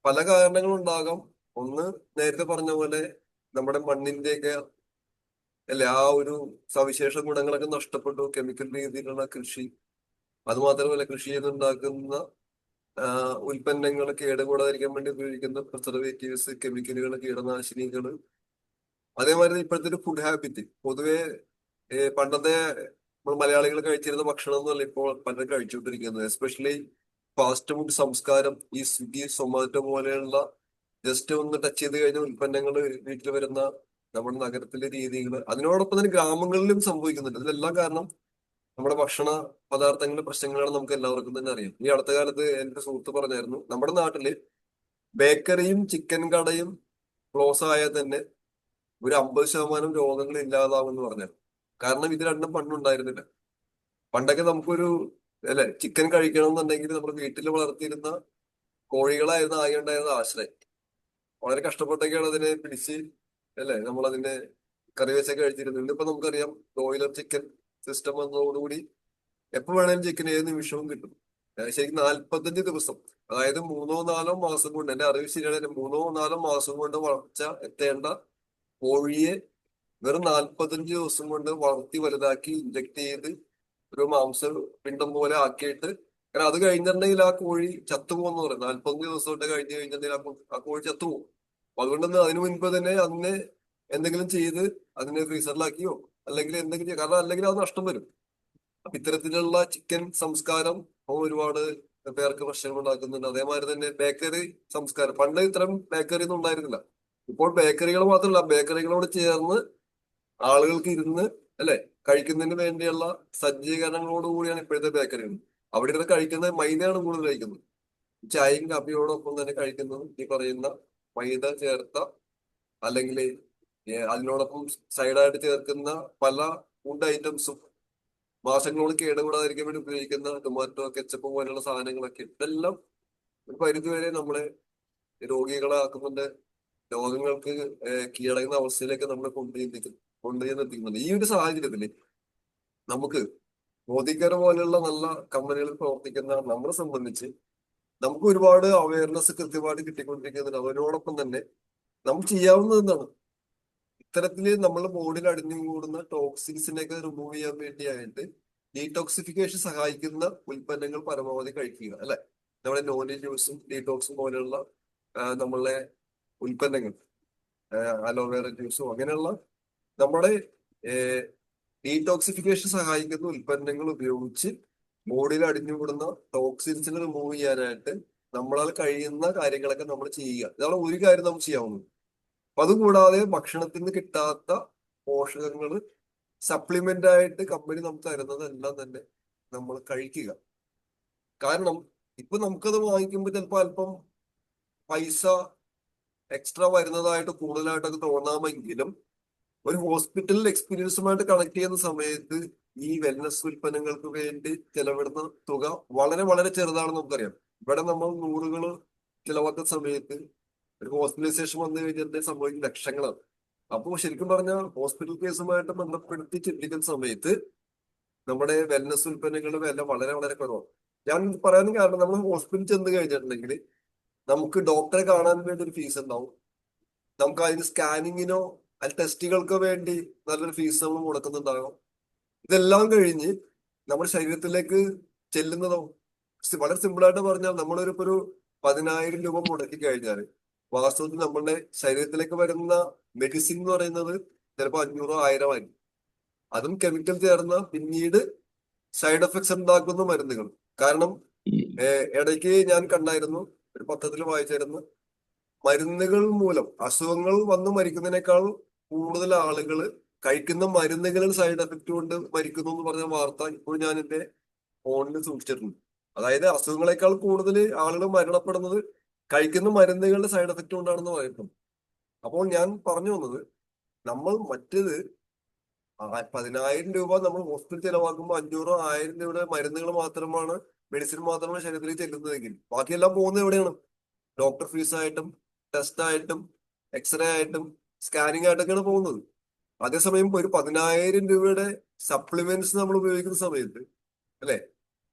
പല കാരണങ്ങളുണ്ടാകാം. ഒന്ന്, നേരത്തെ പറഞ്ഞ പോലെ നമ്മുടെ മണ്ണിന്റെയൊക്കെ അല്ലെ ആ ഒരു സവിശേഷ ഗുണങ്ങളൊക്കെ നഷ്ടപ്പെട്ടു. കെമിക്കൽ രീതിയിലുള്ള കൃഷി, അതുമാത്രമല്ല കൃഷി ചെയ്തുണ്ടാക്കുന്ന ഉൽപ്പന്നങ്ങൾ കേടുകൂടാതിരിക്കാൻ വേണ്ടി ഉപയോഗിക്കുന്ന പ്രിസർവേറ്റീവ്സ്, കെമിക്കലുകൾ, കീടനാശിനികൾ. അതേമാതിരി ഇപ്പോഴത്തെ ഒരു ഫുഡ് ഹാബിറ്റ് പൊതുവെ പണ്ടത്തെ നമ്മൾ മലയാളികൾ കഴിച്ചിരുന്ന ഭക്ഷണം എന്നല്ല ഇപ്പോൾ പലരും കഴിച്ചുകൊണ്ടിരിക്കുന്നത്. എസ്പെഷ്യലി ഫാസ്റ്റ് ഫുഡ് സംസ്കാരം, ഈ സ്വിഗ്ഗി, സൊമാറ്റോ പോലെയുള്ള ജസ്റ്റ് ഒന്ന് ടച്ച് ചെയ്ത് കഴിഞ്ഞ ഉൽപ്പന്നങ്ങൾ വീട്ടിൽ വരുന്ന നമ്മുടെ നഗരത്തിലെ രീതികൾ, അതിനോടൊപ്പം തന്നെ ഗ്രാമങ്ങളിലും സംഭവിക്കുന്നുണ്ട്. ഇതിലെല്ലാം കാരണം നമ്മുടെ ഭക്ഷണ പദാർത്ഥങ്ങളുടെ പ്രശ്നങ്ങളാണ് നമുക്ക് എല്ലാവർക്കും തന്നെ അറിയാം. ഈ അടുത്ത കാലത്ത് എന്റെ സുഹൃത്ത് പറഞ്ഞായിരുന്നു, നമ്മുടെ നാട്ടില് ബേക്കറിയും ചിക്കൻ കടയും ക്ലോസ് ആയാൽ തന്നെ ഒരു 50% രോഗങ്ങൾ ഇല്ലാതാവും എന്ന് പറഞ്ഞു. കാരണം ഇത് രണ്ടും പണ്ടുണ്ടായിരുന്നില്ല. പണ്ടൊക്കെ നമുക്കൊരു അല്ലെ ചിക്കൻ കഴിക്കണം എന്നുണ്ടെങ്കിൽ നമ്മൾ വീട്ടിൽ വളർത്തിയിരുന്ന കോഴികളായിരുന്നു ആകെ ഉണ്ടായിരുന്ന ആശ്രയം. വളരെ കഷ്ടപ്പെട്ടൊക്കെയാണ് അതിനെ പിടിച്ച് അല്ലെ നമ്മൾ അതിനെ കറി വെച്ചൊക്കെ കഴിച്ചിരുന്നത്. ഇന്നിപ്പോ നമുക്കറിയാം ബ്രോയിലർ ചിക്കൻ സിസ്റ്റം വന്നതോടുകൂടി എപ്പോ വേണേലും ചിക്കൻ ഏത് നിമിഷവും കിട്ടും. ശരിക്കും 45 ദിവസം, അതായത് 3-4 മാസം കൊണ്ട്, എന്റെ അറിവ് ശരിയാണ്, 3-4 മാസം കൊണ്ട് വളർച്ച എത്തേണ്ട കോഴിയെ വെറും 45 ദിവസം കൊണ്ട് വളർത്തി വലുതാക്കി ഇഞ്ചക്ട് ചെയ്ത് ഒരു മാംസ പിണ്ഡം പോലെ ആക്കിയിട്ട്, കാരണം അത് കഴിഞ്ഞിട്ടുണ്ടെങ്കിൽ ആ കോഴി ചത്തുപോകുന്ന പറയും. 45 ദിവസം തൊട്ട് കഴിഞ്ഞ് കഴിഞ്ഞിട്ടുണ്ടെങ്കിൽ ആ കോഴി ചത്തുപോകും. അപ്പൊ അതുകൊണ്ട് തന്നെ അതിനു മുൻപ് തന്നെ അതിനെ എന്തെങ്കിലും ചെയ്ത് അതിനെ ഫ്രീസറിലാക്കിയോ അല്ലെങ്കിൽ എന്തെങ്കിലും കാരണം അല്ലെങ്കിൽ അത് നഷ്ടം വരും. അപ്പൊ ഇത്തരത്തിലുള്ള ചിക്കൻ സംസ്കാരം ഒരുപാട് പേർക്ക് പ്രശ്നങ്ങൾ ഉണ്ടാക്കുന്നുണ്ട്. അതേമാതിരി തന്നെ ബേക്കറി സംസ്കാരം, പണ്ട് ഇത്തരം ബേക്കറി ഒന്നും ഉണ്ടായിരുന്നില്ല. ഇപ്പോൾ ബേക്കറികൾ മാത്രമല്ല, ബേക്കറികളോട് ചേർന്ന് ആളുകൾക്ക് ഇരുന്ന് അല്ലെ കഴിക്കുന്നതിന് വേണ്ടിയുള്ള സജ്ജീകരണങ്ങളോടുകൂടിയാണ് ഇപ്പോഴത്തെ ബേക്കറികൾ. അവിടെ ഇരുന്ന് കഴിക്കുന്നത് മൈദയാണ് കൂടുതൽ കഴിക്കുന്നത്. ചായയും കാപ്പിയോടൊപ്പം തന്നെ കഴിക്കുന്നത് ഈ പറയുന്ന മൈദ ചേർത്ത അല്ലെങ്കിൽ അതിനോടൊപ്പം സൈഡായിട്ട് ചേർക്കുന്ന പല ഫുഡ് ഐറ്റംസും മാസങ്ങളോട് കേടുകൂടാതിരിക്കാൻ വേണ്ടി ഉപയോഗിക്കുന്ന ടൊമാറ്റോ കെച്ചപ്പ് പോലുള്ള സാധനങ്ങളൊക്കെ, ഇതെല്ലാം ഒരു പരിധിവരെ നമ്മളെ രോഗികളാക്കുന്നുണ്ട്. രോഗങ്ങൾക്ക് കീഴടങ്ങുന്ന അവസ്ഥയിലേക്ക് നമ്മളെ കൊണ്ടുചെന്നെത്തിക്കുന്നുണ്ട്. ഈ ഒരു സാഹചര്യത്തിൽ നമുക്ക് മോദിക്കർ പോലെയുള്ള നല്ല കമ്പനികളിൽ പ്രവർത്തിക്കുന്ന നമ്മളെ സംബന്ധിച്ച് നമുക്ക് ഒരുപാട് അവയർനെസ് കൃത്യമായിട്ട് കിട്ടിക്കൊണ്ടിരിക്കുന്നുണ്ട്. അതിനോടൊപ്പം തന്നെ നമുക്ക് ചെയ്യാവുന്നത് എന്താണ്, ഇത്തരത്തില് നമ്മുടെ ബോഡിയിൽ അടിഞ്ഞുകൂടുന്ന ടോക്സിൻസിനെയൊക്കെ റിമൂവ് ചെയ്യാൻ വേണ്ടിയായിട്ട് ഡീടോക്സിഫിക്കേഷൻ സഹായിക്കുന്ന ഉൽപ്പന്നങ്ങൾ പരമാവധി കഴിക്കുക അല്ലെ. നമ്മുടെ നോനി ജ്യൂസും ഡീടോക്സും പോലെയുള്ള നമ്മളെ ഉൽപ്പന്നങ്ങൾ, അലോവേറ ജ്യൂസും അങ്ങനെയുള്ള നമ്മുടെ ഡീടോക്സിഫിക്കേഷൻ സഹായിക്കുന്ന ഉൽപ്പന്നങ്ങൾ ഉപയോഗിച്ച് ബോഡിയിൽ അടിഞ്ഞുകൂടുന്ന ടോക്സിൻസിനെ റിമൂവ് ചെയ്യാനായിട്ട് നമ്മളാൽ കഴിയുന്ന കാര്യങ്ങളൊക്കെ നമ്മൾ ചെയ്യുക. ഇതാണ് ഒരു കാര്യം നമുക്ക് ചെയ്യാവുന്നത്. അപ്പൊ അതുകൂടാതെ ഭക്ഷണത്തിൽ നിന്ന് കിട്ടാത്ത പോഷകങ്ങൾ സപ്ലിമെന്റ് ആയിട്ട് കമ്പനി നമുക്ക് തരുന്നതെല്ലാം തന്നെ നമ്മൾ കഴിക്കുക. കാരണം ഇപ്പൊ നമുക്കത് വാങ്ങിക്കുമ്പോൾ ചിലപ്പോൾ അല്പം പൈസ എക്സ്ട്രാ വരുന്നതായിട്ട് കൂടുതലായിട്ടൊക്കെ തോന്നാമെങ്കിലും ഒരു ഹോസ്പിറ്റൽ എക്സ്പീരിയൻസുമായിട്ട് കണക്ട് ചെയ്യുന്ന സമയത്ത് ഈ വെൽനസ് ഉൽപ്പന്നങ്ങൾക്ക് വേണ്ടി ചെലവിടുന്ന തുക വളരെ വളരെ ചെറുതാണെന്ന് നമുക്കറിയാം. ഇവിടെ നമ്മൾ നൂറുകൾ ചിലവാക്കുന്ന സമയത്ത് ഒരു ഹോസ്പിറ്റലൈസേഷൻ വന്നു കഴിഞ്ഞാൽ സംഭവിക്കുന്ന ലക്ഷങ്ങളാണ്. അപ്പോൾ ശരിക്കും പറഞ്ഞാൽ ഹോസ്പിറ്റൽ കേസുമായിട്ട് ബന്ധപ്പെടുത്തി ചിന്തിക്കുന്ന സമയത്ത് നമ്മുടെ വെൽനസ് ഉൽപ്പന്നങ്ങളുടെ വില വളരെ വളരെ കുറവാണ്. ഞാൻ പറയാൻ കാരണം, നമ്മൾ ഹോസ്പിറ്റലിൽ ചെന്ന് കഴിഞ്ഞിട്ടുണ്ടെങ്കിൽ നമുക്ക് ഡോക്ടറെ കാണാൻ വേണ്ടി ഒരു ഫീസ് ഉണ്ടാവും. നമുക്ക് അതിന് സ്കാനിങ്ങിനോ അതിന് ടെസ്റ്റുകൾക്കോ വേണ്ടി നല്ലൊരു ഫീസ് നമ്മൾ മുടക്കുന്നുണ്ടാകും. ഇതെല്ലാം കഴിഞ്ഞ് നമ്മുടെ ശരീരത്തിലേക്ക് ചെല്ലുന്നതോ വളരെ സിമ്പിൾ ആയിട്ട് പറഞ്ഞാൽ നമ്മളൊരു 10,000 രൂപ മുടക്കി കഴിഞ്ഞാൽ വാസ്തവത്തിൽ നമ്മളുടെ ശരീരത്തിലേക്ക് വരുന്ന മെഡിസിൻ എന്ന് പറയുന്നത് ചിലപ്പോൾ 500-1000 ആയിരിക്കും. അതും കെമിക്കൽ ചേർന്ന പിന്നീട് സൈഡ് എഫക്ട്സ് ഉണ്ടാക്കുന്ന മരുന്നുകൾ. കാരണം ഇടയ്ക്ക് ഞാൻ കണ്ടായിരുന്നു, ഒരു പത്രത്തിൽ വായിച്ചായിരുന്നു, മരുന്നുകൾ മൂലം അസുഖങ്ങൾ വന്ന് മരിക്കുന്നതിനേക്കാൾ കൂടുതൽ ആളുകൾ കഴിക്കുന്ന മരുന്നുകളിൽ സൈഡ് എഫക്ട് കൊണ്ട് മരിക്കുന്നു എന്ന് പറഞ്ഞ വാർത്ത ഇപ്പോൾ ഞാൻ എന്റെ ഫോണിൽ സൂക്ഷിച്ചിട്ടുണ്ട്. അതായത് അസുഖങ്ങളെക്കാൾ കൂടുതൽ ആളുകൾ മരണപ്പെടുന്നത് കഴിക്കുന്ന മരുന്നുകളുടെ സൈഡ് എഫക്ട് കൊണ്ടാണെന്ന് പറയുന്നു. അപ്പോൾ ഞാൻ പറഞ്ഞു വന്നത്, നമ്മൾ മറ്റേത് 10,000 രൂപ നമ്മൾ ഹോസ്പിറ്റൽ ചെലവാക്കുമ്പോൾ 500-1000 രൂപയുടെ മരുന്നുകൾ മാത്രമാണ്, മെഡിസിൻ മാത്രമാണ് ശരീരത്തിലേക്ക് ചെല്ലുന്നതെങ്കിൽ ബാക്കിയെല്ലാം പോകുന്നത് എവിടെയാണ്? ഡോക്ടർ ഫീസായിട്ടും ടെസ്റ്റ് ആയിട്ടും എക്സ്റേ ആയിട്ടും സ്കാനിങ് ആയിട്ടൊക്കെയാണ് പോകുന്നത്. അതേസമയം ഒരു 10,000 രൂപയുടെ സപ്ലിമെന്റ്സ് നമ്മൾ ഉപയോഗിക്കുന്ന സമയത്ത് അല്ലെ,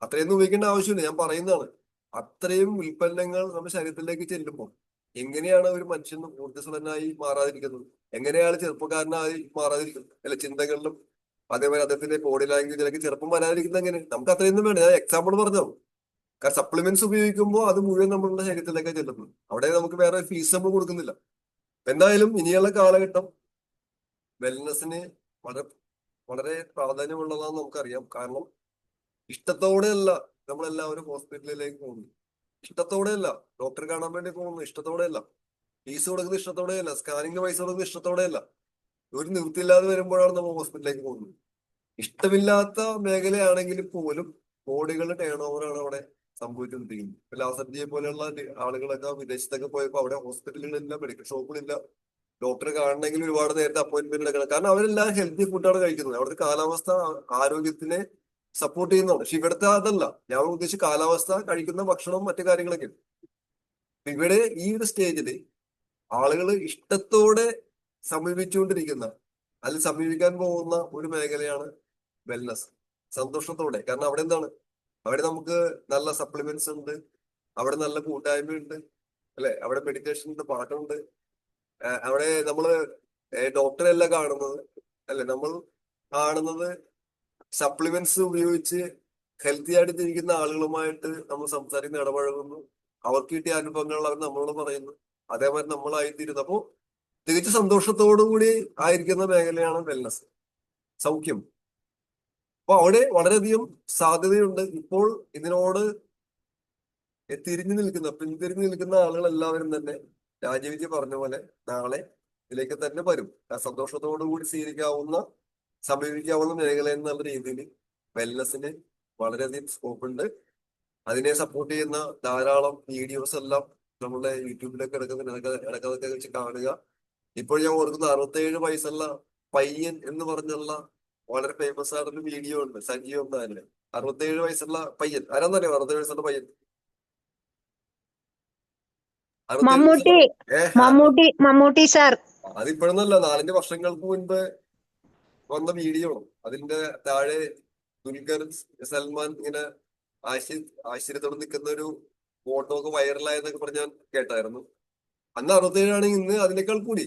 അത്രയൊന്നും ഉപയോഗിക്കേണ്ട ആവശ്യമില്ല. ഞാൻ പറയുന്നതാണ്, അത്രയും ഉൽപ്പന്നങ്ങൾ നമ്മുടെ ശരീരത്തിലേക്ക് ചെല്ലുമ്പോൾ എങ്ങനെയാണ് ഒരു മനുഷ്യൻ ഊർജ്ജസ്വലനായി മാറാതിരിക്കുന്നത്, എങ്ങനെയാണ് ചെറുപ്പക്കാരനായി മാറാതിരിക്കുന്നത് അല്ലെ, ചിന്തകളിലും അതേപോലെ അദ്ദേഹത്തിന്റെ ബോഡി ലാംഗ്വേജിലൊക്കെ ചെറുപ്പം വരാതിരിക്കുന്നത് എങ്ങനെ? നമുക്ക് അത്രയൊന്നും വേണ്ട. ഞാൻ എക്സാമ്പിൾ പറഞ്ഞു. കാരണം സപ്ലിമെന്റ്സ് ഉപയോഗിക്കുമ്പോൾ അത് മുഴുവൻ നമ്മളുടെ ശരീരത്തിലേക്ക് ചെല്ലുന്നു. അവിടെ നമുക്ക് വേറെ ഫീസ് നമ്മൾ കൊടുക്കുന്നില്ല. എന്തായാലും ഇനിയുള്ള കാലഘട്ടം വെൽനെസ്സിന് വളരെ വളരെ പ്രാധാന്യമുള്ളതാണെന്ന് നമുക്കറിയാം. കാരണം ഇഷ്ടത്തോടെയല്ല നമ്മളെല്ലാവരും ഹോസ്പിറ്റലിലേക്ക് പോകുന്നു, ഇഷ്ടത്തോടെയല്ല ഡോക്ടറെ കാണാൻ വേണ്ടി പോകുന്നു, ഇഷ്ടത്തോടെയല്ല ഫീസ് കൊടുക്കുന്നത്, ഇഷ്ടത്തോടെയല്ല സ്കാനിങ്ങിന് പൈസ കൊടുക്കുന്നത്, ഇഷ്ടത്തോടെയല്ല. ഒരു നിവൃത്തിയില്ലാതെ വരുമ്പോഴാണ് നമ്മൾ ഹോസ്പിറ്റലിലേക്ക് പോകുന്നത്. ഇഷ്ടമില്ലാത്ത മേഖലയാണെങ്കിൽ പോലും കോടികളുടെ ടേൺ ഓവറാണ് അവിടെ സംഭവിച്ചുകൊണ്ടിരിക്കുന്നത്. ലാസർജിയെ പോലെയുള്ള ആളുകളൊക്കെ വിദേശത്തൊക്കെ പോയപ്പോൾ അവിടെ ഹോസ്പിറ്റലുകളില്ല, മെഡിക്കൽ ഷോപ്പുകളില്ല. ഡോക്ടറെ കാണണമെങ്കിൽ ഒരുപാട് നേരത്തെ അപ്പോയിന്റ്മെന്റ് എടുക്കണം. കാരണം അവരെല്ലാം ഹെൽത്തി ഫുഡാണ് കഴിക്കുന്നത്. അവിടുത്തെ കാലാവസ്ഥ ആരോഗ്യത്തിനെ സപ്പോർട്ട് ചെയ്യുന്നതാണ്. പക്ഷെ ഇവിടുത്തെ അതല്ല. ഞാൻ ഉദ്ദേശിച്ച കാലാവസ്ഥ, കഴിക്കുന്ന ഭക്ഷണം, മറ്റു കാര്യങ്ങളൊക്കെ. ഇവിടെ ഈ ഒരു സ്റ്റേജില് ആളുകൾ ഇഷ്ടത്തോടെ സമീപിച്ചുകൊണ്ടിരിക്കുന്ന, അല്ലെങ്കിൽ സമീപിക്കാൻ പോകുന്ന ഒരു മേഖലയാണ് വെൽനസ്. സന്തോഷത്തോടെ. കാരണം അവിടെ എന്താണ്, അവിടെ നമുക്ക് നല്ല സപ്ലിമെന്റ്സ് ഉണ്ട്, അവിടെ നല്ല കൂട്ടായ്മയുണ്ട്, അല്ലെ? അവിടെ മെഡിറ്റേഷൻ ഉണ്ട്, പാട്ടുണ്ട്. അവിടെ നമ്മള് ഡോക്ടറെ അല്ല കാണുന്നത്, അല്ലെ? നമ്മൾ കാണുന്നത് സപ്ലിമെന്റ്സ് ഉപയോഗിച്ച് ഹെൽത്തി ആയിട്ട് ഇരിക്കുന്ന ആളുകളുമായിട്ട് നമ്മൾ സംസാരിക്കുന്ന, ഇടപഴകുന്നു. അവർക്ക് കിട്ടിയ അനുഭവങ്ങൾ അവർ നമ്മളോട് പറയുന്നു. അതേമാതിരി നമ്മളായിത്തീരുന്നു. അപ്പോ തികച്ച സന്തോഷത്തോടു കൂടി ആയിരിക്കുന്ന മേഖലയാണ് വെൽനസ്, സൗഖ്യം. അപ്പൊ അവിടെ വളരെയധികം സാധ്യതയുണ്ട്. ഇപ്പോൾ ഇതിനോട് പിന്തിരിഞ്ഞു നിൽക്കുന്ന ആളുകൾ എല്ലാവരും തന്നെ രാജവിദ്യ പറഞ്ഞ പോലെ നാളെ ഇതിലേക്ക് തന്നെ വരും. സന്തോഷത്തോടു കൂടി സ്വീകരിക്കാവുന്ന, സമീപിക്കാവുന്ന മേഖല എന്നുള്ള രീതിയിൽ വെൽനസിന് വളരെയധികം സ്കോപ്പ് ഉണ്ട്. അതിനെ സപ്പോർട്ട് ചെയ്യുന്ന ധാരാളം വീഡിയോസ് എല്ലാം നമ്മുടെ യൂട്യൂബിലൊക്കെ ഇടയ്ക്കൊക്കെ വെച്ച് കാണുക. ഇപ്പോൾ ഞാൻ ഓർക്കുന്ന 67 വയസ്സുള്ള പയ്യൻ എന്ന് പറഞ്ഞുള്ള വളരെ ഫേമസ് ആയിട്ടൊരു വീഡിയോ ഉണ്ട്, സജീവ് എന്നാല്. 67 വയസ്സുള്ള പയ്യൻ ആരാന്നറിയോ? 67 വയസ്സുള്ള പയ്യൻ, 67 മമ്മൂട്ടി വയസ്സുള്ള മമ്മൂട്ടി സാർ. അതിപ്പോഴൊന്നല്ല, 4-5 വർഷങ്ങൾക്ക് മുൻപ് വന്ന വീഡിയോ. അതിന്റെ താഴെ ദുൽഖർ സൽമാൻ ഇങ്ങനെ ആശ്ചര്യത്തോടെ നിൽക്കുന്ന ഒരു ഫോട്ടോ ഒക്കെ വൈറലായെന്നൊക്കെ പറഞ്ഞ് ഞാൻ കേട്ടായിരുന്നു. അന്ന് 67 ആണെങ്കിൽ ഇന്ന് അതിനേക്കാൾ കൂടി.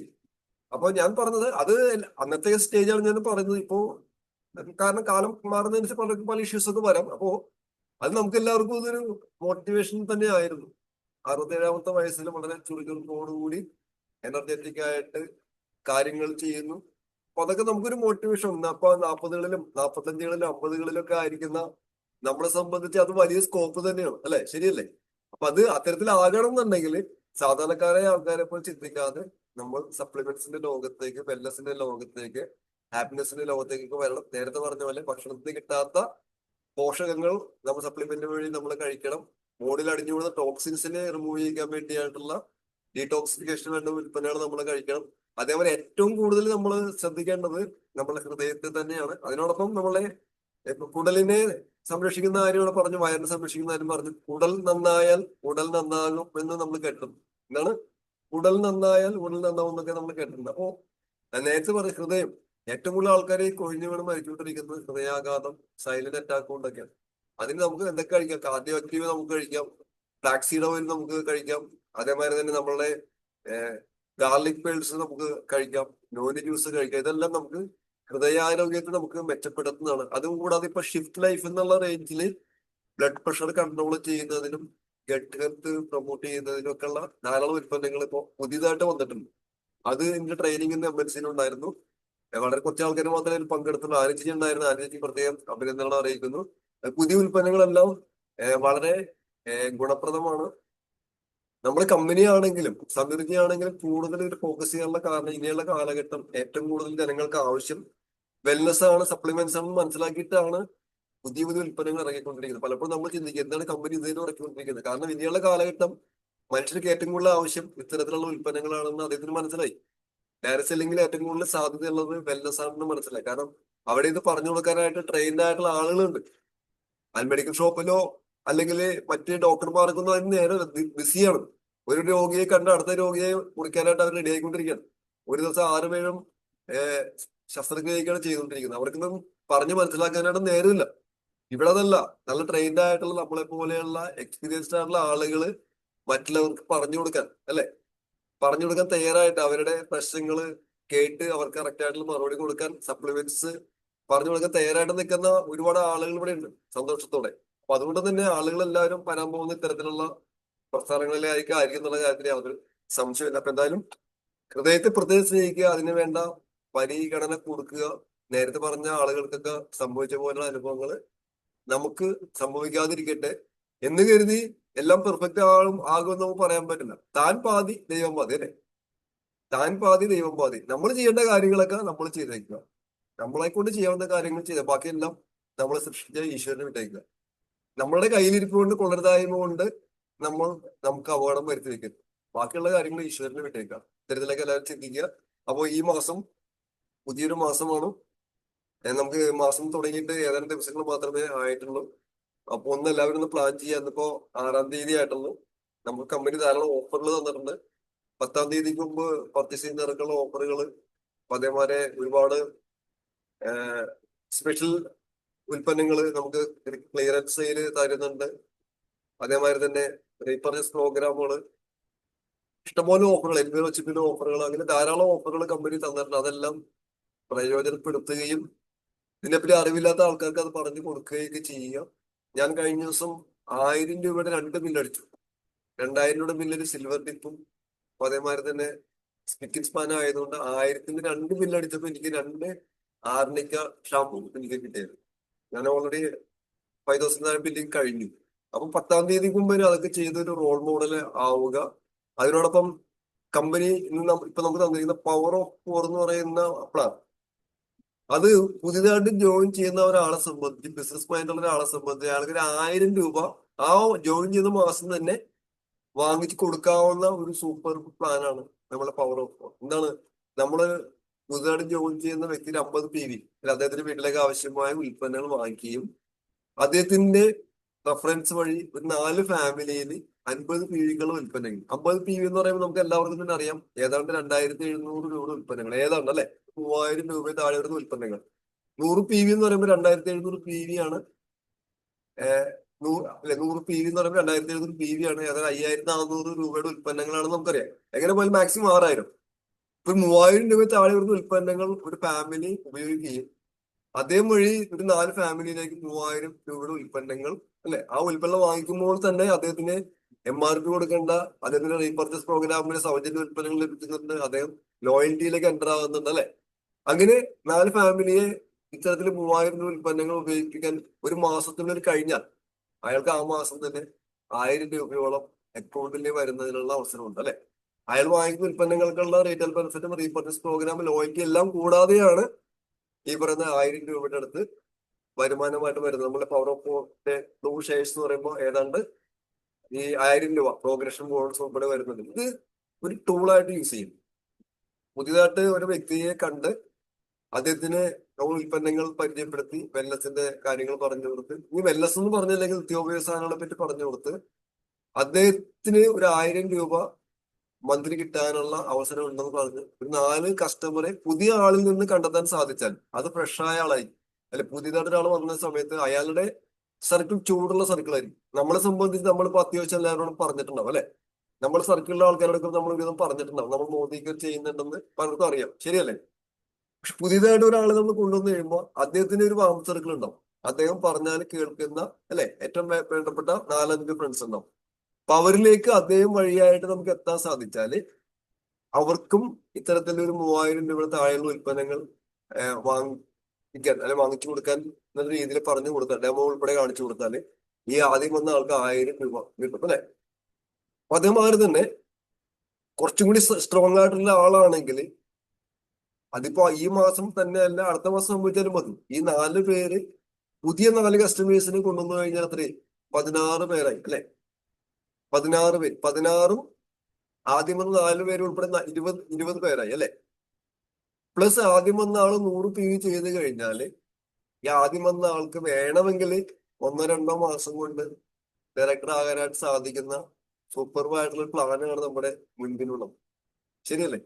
അപ്പൊ ഞാൻ പറഞ്ഞത് അത് അന്നത്തെ സ്റ്റേജാണ് ഞാൻ പറയുന്നത്. ഇപ്പോ കാരണം കാലം മാറുന്നതനുസരിച്ച് പലർക്കും പല ഇഷ്യൂസ് ഒക്കെ വരാം. അപ്പോ അത് നമുക്ക് എല്ലാവർക്കും ഇതൊരു മോട്ടിവേഷൻ തന്നെ ആയിരുന്നു. 67-ാമത്തെ വയസ്സിൽ വളരെ ചുറുചുറുക്കോടുകൂടി എനർജറ്റിക് ആയിട്ട് കാര്യങ്ങൾ ചെയ്യുന്നു. അപ്പൊ അതൊക്കെ നമുക്കൊരു മോട്ടിവേഷൻ ഉണ്ട്. അപ്പൊ 40കളിലും 45കളിലും 50കളിലൊക്കെ ആയിരിക്കുന്ന നമ്മളെ സംബന്ധിച്ച് അത് വലിയ സ്കോപ്പ് തന്നെയാണ്, അല്ലെ? ശരിയല്ലേ? അപ്പൊ അത് അത്തരത്തിലാകണം എന്നുണ്ടെങ്കിൽ സാധാരണക്കാരായ ആൾക്കാരെ പോലെ ചിന്തിക്കാതെ നമ്മൾ സപ്ലിമെന്റ്സിന്റെ ലോകത്തേക്ക്, വെൽനസിന്റെ ലോകത്തേക്ക്, ഹാപ്പിനെസിന്റെ ലോകത്തേക്കൊക്കെ വരണം. നേരത്തെ പറഞ്ഞ പോലെ ഭക്ഷണത്തിന് കിട്ടാത്ത പോഷകങ്ങൾ നമ്മൾ സപ്ലിമെന്റ് വഴി നമ്മൾ കഴിക്കണം. ബോഡിയിൽ അടിഞ്ഞുകൂടുന്ന ടോക്സിൻസിനെ റിമൂവ് ചെയ്യാൻ വേണ്ടിയായിട്ടുള്ള ഡീടോക്സിഫിക്കേഷൻ വേണ്ട ഉൽപ്പന്നങ്ങൾ നമ്മൾ കഴിക്കണം. അതേപോലെ ഏറ്റവും കൂടുതൽ നമ്മൾ ശ്രദ്ധിക്കേണ്ടത് നമ്മുടെ ഹൃദയത്തെ തന്നെയാണ്. അതിനോടൊപ്പം നമ്മളെ കുടലിനെ സംരക്ഷിക്കുന്ന കാര്യമാണ് പറഞ്ഞു, വയറിനെ സംരക്ഷിക്കുന്ന കാര്യം പറഞ്ഞു. കുടൽ നന്നായാൽ ഉടൽ നന്നാകും എന്ന് നമ്മൾ കേട്ടിട്ടുണ്ട്. എന്താണ്? ഉടൽ നന്നായാൽ ഉടൽ നന്നാവും എന്നൊക്കെ നമ്മൾ കേട്ടിട്ടുണ്ട്. അപ്പോ നേരത്തെ പറഞ്ഞ ഹൃദയം, ഏറ്റവും കൂടുതൽ ആൾക്കാരെ കൊഴിഞ്ഞു വീണ് മരിച്ചുകൊണ്ടിരിക്കുന്നത് ഹൃദയാഘാതം, സൈലന്റ് അറ്റാക്ക് കൊണ്ടൊക്കെയാണ്. അതിന് നമുക്ക് എന്തൊക്കെ കഴിക്കാം? കാർഡിയോ ആക്റ്റീവ് നമുക്ക് കഴിക്കാം, ഫ്ലാക്സീഡ് ഓയിൽ നമുക്ക് കഴിക്കാം, അതേമാതിരി തന്നെ നമ്മളുടെ ഗാർലിക് പേൾസ് നമുക്ക് കഴിക്കാം, നോനി ജ്യൂസ് കഴിക്കാം. ഇതെല്ലാം നമുക്ക് ഹൃദയാരോഗ്യത്തെ നമുക്ക് മെച്ചപ്പെടുത്തുന്നതാണ്. അതും കൂടാതെ ഇപ്പൊ ഷിഫ്റ്റ് ലൈഫ് എന്നുള്ള റേഞ്ചിൽ ബ്ലഡ് പ്രഷർ കൺട്രോൾ ചെയ്യുന്നതിനും ഗട്ട് ഹെൽത്ത് പ്രൊമോട്ട് ചെയ്യുന്നതിനും ഒക്കെ ഉള്ള ധാരാളം ഉൽപ്പന്നങ്ങൾ ഇപ്പോൾ പുതിയതായിട്ട് വന്നിട്ടുണ്ട്. അത് എന്റെ ട്രെയിനിങ്ങിന്റെ എംബൻസിയിൽ ഉണ്ടായിരുന്നു. വളരെ കുറച്ച് ആൾക്കാർ മാത്രമേ അതിൽ പങ്കെടുത്തുള്ളൂ. ആര്യച്ചി ഉണ്ടായിരുന്നു. ആര്യച്ചി പ്രത്യേകം അഭിനന്ദനങ്ങൾ അറിയിക്കുന്നു. പുതിയ ഉൽപ്പന്നങ്ങളെല്ലാം വളരെ ഗുണപ്രദമാണ്. നമ്മൾ കമ്പനി ആണെങ്കിലും സമൃദ്ധി ആണെങ്കിലും കൂടുതൽ ഇത് ഫോക്കസ് ചെയ്യാനുള്ള കാരണം ഇനിയുള്ള കാലഘട്ടം ഏറ്റവും കൂടുതൽ ജനങ്ങൾക്ക് ആവശ്യം വെൽനസ് ആണ്, സപ്ലിമെന്റ്സ് ആണെന്ന് മനസ്സിലാക്കിയിട്ടാണ് പുതിയ പുതിയ ഉൽപ്പന്നങ്ങൾ ഇറങ്ങിക്കൊണ്ടിരിക്കുന്നത്. പലപ്പോഴും നമ്മൾ ചിന്തിക്കും എന്താണ് കമ്പനി ഇതിന് ഇറക്കിക്കൊണ്ടിരിക്കുന്നത്. കാരണം ഇനിയുള്ള കാലഘട്ടം മനുഷ്യർക്ക് ഏറ്റവും കൂടുതൽ ആവശ്യം ഇത്തരത്തിലുള്ള ഉൽപ്പന്നങ്ങളാണെന്ന് അദ്ദേഹത്തിന് മനസ്സിലായി. ഡയറക്ട് സെല്ലിംഗിൽ ഏറ്റവും കൂടുതൽ സാധ്യതയുള്ളത് വെൽനസ് ആണെന്ന് മനസ്സിലായി. കാരണം അവിടെ ഇത് പറഞ്ഞു കൊടുക്കാനായിട്ട് ട്രെയിൻഡ് ആയിട്ടുള്ള ആളുകളുണ്ട്. മെഡിക്കൽ ഷോപ്പിലോ അല്ലെങ്കിൽ മറ്റ് ഡോക്ടർമാർക്കൊന്നും അതിന് നേരെ ബിസിയാണ്. ഒരു രോഗിയെ കണ്ട് അടുത്ത രോഗിയെ മുറിക്കാനായിട്ട് അവർ റെഡി ആയിക്കൊണ്ടിരിക്കുകയാണ്. ഒരു ദിവസം 6-7 ശസ്ത്രക്രിയയൊക്കെയാണ് ചെയ്തുകൊണ്ടിരിക്കുന്നത്. അവർക്കൊന്നും പറഞ്ഞു മനസ്സിലാക്കാനായിട്ട് നേരമില്ല. ഇവിടെ അതല്ല, നല്ല ട്രെയിൻഡ് ആയിട്ടുള്ള നമ്മളെ പോലെയുള്ള എക്സ്പീരിയൻസ്ഡ് ആയിട്ടുള്ള ആളുകൾ മറ്റുള്ളവർക്ക് പറഞ്ഞു കൊടുക്കാൻ, അല്ലെ? പറഞ്ഞു കൊടുക്കാൻ തയ്യാറായിട്ട് അവരുടെ പ്രശ്നങ്ങൾ കേട്ട് അവർക്ക് കറക്റ്റ് ആയിട്ടുള്ള മറുപടി കൊടുക്കാൻ സപ്ലിമെന്റ്സ് പറഞ്ഞു കൊടുക്കാൻ തയ്യാറായിട്ട് നിൽക്കുന്ന ഒരുപാട് ആളുകൾ ഇവിടെ ഉണ്ട് സന്തോഷത്തോടെ. അപ്പൊ അതുകൊണ്ട് തന്നെ ആളുകൾ എല്ലാവരും വരാൻ പോകുന്ന ഇത്തരത്തിലുള്ള പ്രസ്ഥാനങ്ങളിലായിരിക്കും എന്നുള്ള കാര്യത്തിൽ യാതൊരു സംശയമില്ല. അപ്പൊ എന്തായാലും ഹൃദയത്തെ പ്രത്യേകം സ്നേഹിക്കുക, അതിന് വേണ്ട പരിഗണന കൊടുക്കുക. നേരത്തെ പറഞ്ഞ ആളുകൾക്കൊക്കെ സംഭവിച്ച പോലുള്ള അനുഭവങ്ങൾ നമുക്ക് സംഭവിക്കാതിരിക്കട്ടെ എന്ന് കരുതി എല്ലാം പെർഫെക്റ്റ് ആകുമെന്ന് നമുക്ക് പറയാൻ പറ്റില്ല. താൻ പാതി ദൈവം പാതി, അല്ലെ? താൻ പാതി ദൈവം പാതി. നമ്മൾ ചെയ്യേണ്ട കാര്യങ്ങളൊക്കെ നമ്മൾ ചെയ്തേക്കുക, നമ്മളെ കൊണ്ട് ചെയ്യാവുന്ന കാര്യങ്ങൾ ചെയ്ത, ബാക്കിയെല്ലാം നമ്മളെ സൃഷ്ടിച്ച ഈശ്വരനെ വിട്ടേക്കുക. നമ്മളുടെ കയ്യിലിരിപ്പ് കൊണ്ട് കൊള്ളരുതായ്മ കൊണ്ട് നമുക്ക് അപകടം വരുത്തി വെക്കരുത്. ബാക്കിയുള്ള കാര്യങ്ങൾ ഈശ്വരനെ വിട്ടേക്കുക. ഇത്തരത്തിലൊക്കെ എല്ലാവരും ചിന്തിക്കുക. അപ്പോൾ ഈ മാസം പുതിയൊരു മാസമാണ്. നമുക്ക് മാസം തുടങ്ങിയിട്ട് ഏതാനും ദിവസങ്ങൾ മാത്രമേ ആയിട്ടുള്ളൂ. അപ്പൊ ഒന്ന് എല്ലാവരും ഒന്ന് പ്ലാൻ ചെയ്യാൻ. ഇന്നിപ്പോ 6-ാം തീയതി ആയിട്ടുള്ളൂ. നമുക്ക് കമ്പനി ധാരാളം ഓഫറുകൾ തന്നിട്ടുണ്ട്. 10-ാം തീയതിക്ക് മുമ്പ് പർച്ചേസ് ചെയ്യുന്നവർക്കുള്ള ഓഫറുകൾ, അതേമാതിരി ഒരുപാട് സ്പെഷ്യൽ ഉൽപ്പന്നങ്ങൾ നമുക്ക് ക്ലിയറൻസ് സെയിൽ തരുന്നുണ്ട്. അതേമാതിരി തന്നെ റീപർച്ചേസ് പ്രോഗ്രാമുകൾ, ഇഷ്ടംപോലെ ഓഫറുകൾ, എൻവിറോ ചിപ്പിന്റെ ഓഫറുകൾ, അങ്ങനെ ധാരാളം ഓഫറുകൾ കമ്പനി തന്നിട്ടുണ്ട്. അതെല്ലാം പ്രയോജനപ്പെടുത്തുകയും ഇതിനെപ്പറ്റി അറിവില്ലാത്ത ആൾക്കാർക്ക് അത് പറഞ്ഞു കൊടുക്കുകയൊക്കെ ചെയ്യുക. ഞാൻ കഴിഞ്ഞ ദിവസം 1000 രൂപയുടെ 2 ബില്ലടിച്ചു. 2000 രൂപയുടെ ബില്ലൊരു സിൽവർ ടിപ്പും അതേമാതിരി തന്നെ സ്പിക്കിൻ സ്പാൻ ആയതുകൊണ്ട് 1000-ന്റെ 2 ബില്ലടിച്ചപ്പോൾ എനിക്ക് 2 ആർണിക്ക ഷാമ്പു എനിക്ക് കിട്ടിയത്. ഞാൻ ഓൾറെഡി 5000 ബില്ലിങ് കഴിഞ്ഞു. അപ്പൊ 10-ാം തീയതിക്ക് മുമ്പ് അതൊക്കെ ചെയ്തൊരു റോൾ മോഡൽ ആവുക. അതിനോടൊപ്പം കമ്പനി ഇപ്പൊ നമുക്ക് തന്നിരിക്കുന്ന പവർ ഓഫ് 4 എന്ന് പറയുന്ന പ്ലാൻ, അത് പുതിയതായിട്ട് ജോയിൻ ചെയ്യുന്ന ഒരാളെ സംബന്ധിച്ച്, ബിസിനസ് മൈൻഡുള്ള ഒരാളെ സംബന്ധിച്ച് അയാൾക്ക് 1000 രൂപ ആ ജോയിൻ ചെയ്യുന്ന മാസം തന്നെ വാങ്ങിച്ചു കൊടുക്കാവുന്ന ഒരു സൂപ്പർ പ്ലാനാണ് നമ്മളെ പവർ ഓഫ് 4. എന്താണ്, നമ്മള് പുതുതായിട്ട് ജോയിൻ ചെയ്യുന്ന വ്യക്തിയുടെ 50 PV അദ്ദേഹത്തിന്റെ വീട്ടിലേക്ക് ആവശ്യമായ ഉൽപ്പന്നങ്ങൾ വാങ്ങിക്കുകയും അദ്ദേഹത്തിന്റെ റെഫറൻസ് വഴി ഒരു 4 ഫാമിലിയിൽ 50 PV-ക്കുള്ള ഉൽപ്പന്നങ്ങൾ. 50 PV എന്ന് പറയുമ്പോൾ നമുക്ക് എല്ലാവർക്കും തന്നെ അറിയാം, ഏതാണ്ട് 2700 രൂപയുടെ ഉൽപ്പന്നങ്ങൾ, ഏതാണ്ട് അല്ലെ 3000 രൂപ താഴെ വരുന്ന ഉൽപ്പന്നങ്ങൾ. 100 PV എന്ന് പറയുമ്പോൾ 2700 PV ആണ്. 100 PV എന്ന് പറയുമ്പോൾ 2700 PV ആണ്. ഏതാണ്ട് 5400 രൂപയുടെ ഉൽപ്പന്നങ്ങളാണ് നമുക്കറിയാം. എങ്ങനെ പോയാലും മാക്സിമം 6000. ഇപ്പൊ 3000 രൂപ താഴെ വരുന്ന ഉൽപ്പന്നങ്ങൾ ഒരു ഫാമിലി ഉപയോഗിക്കുകയും അതേ വഴി ഒരു 4 ഫാമിലിയിലേക്ക് 3000 രൂപയുടെ ഉൽപ്പന്നങ്ങൾ അല്ലെ, ആ ഉൽപ്പന്നം വാങ്ങിക്കുമ്പോൾ തന്നെ അദ്ദേഹത്തിന് MRP കൊടുക്കേണ്ട, അദ്ദേഹത്തിന്റെ റീപർച്ചേസ് പ്രോഗ്രാമിന് സൗജന്യ ഉൽപ്പന്നങ്ങൾ ലഭിക്കുന്നുണ്ട്, അദ്ദേഹം ലോയൽറ്റിയിലേക്ക് എൻ്റർ ആകുന്നുണ്ട് അല്ലെ. അങ്ങനെ 4 ഫാമിലിയെ ഇത്തരത്തിൽ 3000 രൂപ ഉൽപ്പന്നങ്ങൾ ഉപയോഗിക്കാൻ ഒരു മാസത്തിനുള്ളിൽ കഴിഞ്ഞാൽ അയാൾക്ക് ആ മാസം തന്നെ 1000 രൂപയോളം അക്കൗണ്ടിൽ വരുന്നതിനുള്ള അവസരമുണ്ട് അല്ലെ. അയാൾ വാങ്ങിക്കുന്ന ഉൽപ്പന്നങ്ങൾക്കുള്ള റീറ്റെയിൽ ബെനിഫിറ്റും റീപർച്ചേസ് പ്രോഗ്രാം ലോയൽറ്റി എല്ലാം കൂടാതെയാണ് ഈ പറയുന്ന 1000 രൂപയുടെ അടുത്ത് വരുമാനമായിട്ട് വരുന്നത്. നമ്മളെ പവർ ഓഫ് 4-ന്റെ ബ്ലൂ ഷെയർസ് എന്ന് പറയുമ്പോൾ ഏതാണ്ട് ഈ 1000 രൂപ പ്രോഗ്രഷൻ ബോണസ് ഉൾപ്പെടെ വരുന്നുണ്ട്. ഇത് ഒരു ടൂളായിട്ട് യൂസ് ചെയ്യും. പുതിയതായിട്ട് ഒരു വ്യക്തിയെ കണ്ട് അദ്ദേഹത്തിന് ഉൽപ്പന്നങ്ങൾ പരിചയപ്പെടുത്തി വെൽനസിന്റെ കാര്യങ്ങൾ പറഞ്ഞു കൊടുത്ത്, ഈ വെൽനസ് എന്ന് പറഞ്ഞില്ലെങ്കിൽ നിത്യോപയോഗ സാധനങ്ങളെ പറ്റി പറഞ്ഞു കൊടുത്ത് അദ്ദേഹത്തിന് ഒരു 1000 രൂപ മന്ത്ലി കിട്ടാനുള്ള അവസരം ഉണ്ടെന്ന് പറഞ്ഞ് ഒരു 4 കസ്റ്റമറെ പുതിയ ആളിൽ നിന്ന് കണ്ടെത്താൻ സാധിച്ചാൽ അത് ഫ്രഷായ ആളായി അല്ലെ. പുതിയതായിട്ട് ഒരാൾ വന്ന സമയത്ത് അയാളുടെ സർക്കിൾ ചൂടുള്ള സർക്കിൾ ആയിരിക്കും. നമ്മളെ സംബന്ധിച്ച് നമ്മളിപ്പോ അത്യാവശ്യം എല്ലാവരോടും പറഞ്ഞിട്ടുണ്ടാവും അല്ലെ. നമ്മുടെ സർക്കിളിലെ ആൾക്കാരോടൊക്കെ നമ്മൾ വിധം പറഞ്ഞിട്ടുണ്ടാവും, നമ്മൾ മോദിക്ക് ചെയ്യുന്നുണ്ടെന്ന് പലർക്കും അറിയാം, ശരിയല്ലേ. പക്ഷെ പുതിയതായിട്ട് ഒരാളെ നമ്മൾ കൊണ്ടുവന്ന് കഴിയുമ്പോൾ അദ്ദേഹത്തിന് ഒരു വാം സർക്കിൾ ഉണ്ടാവും. അദ്ദേഹം പറഞ്ഞാൽ കേൾക്കുന്ന അല്ലെ ഏറ്റവും വേണ്ടപ്പെട്ട 4-5 ഫ്രണ്ട്സ് ഉണ്ടാവും. അപ്പൊ അവരിലേക്ക് അദ്ദേഹം വഴിയായിട്ട് നമുക്ക് എത്താൻ സാധിച്ചാല് അവർക്കും ഇത്തരത്തിലൊരു 3000 രൂപ താഴെയുള്ള ഉൽപ്പന്നങ്ങൾ വാങ്ങിക്കാൻ അല്ലെ വാങ്ങിച്ചു കൊടുക്കാൻ എന്നുള്ള രീതിയിൽ പറഞ്ഞു കൊടുത്താൽ, ഡെമോ ഉൾപ്പെടെ കാണിച്ചു കൊടുത്താല് ഈ ആദ്യം വന്ന ആൾക്ക് 1000 രൂപ കിട്ടും അല്ലെ. അപ്പൊ അതേമാതിരി തന്നെ കുറച്ചും കൂടി സ്ട്രോങ് ആയിട്ടുള്ള ആളാണെങ്കിൽ അതിപ്പോ ഈ മാസം തന്നെ അല്ല അടുത്ത മാസം സംഭവിച്ചാലും മതി. ഈ 4 പേര് പുതിയ 4 കസ്റ്റമേഴ്സിനെ കൊണ്ടുവന്നു കഴിഞ്ഞാൽ അത്രയും 16 പേരായി അല്ലെ. 16 പേര്, 16ഉം ആദ്യം വന്ന 4 പേര് ഉൾപ്പെടെ 20 പേരായി അല്ലെ. പ്ലസ് ആദ്യം വന്ന ആള് 100 PV ചെയ്ത് കഴിഞ്ഞാല് ഈ ആദ്യം വന്ന ആൾക്ക് വേണമെങ്കിൽ 1-2 മാസം കൊണ്ട് ഡയറക്ടർ ആകാനായിട്ട് സാധിക്കുന്ന സൂപ്പർവായിട്ടുള്ള പ്ലാനാണ് നമ്മുടെ മുൻപിലുള്ളത്, ശരിയല്ലേ.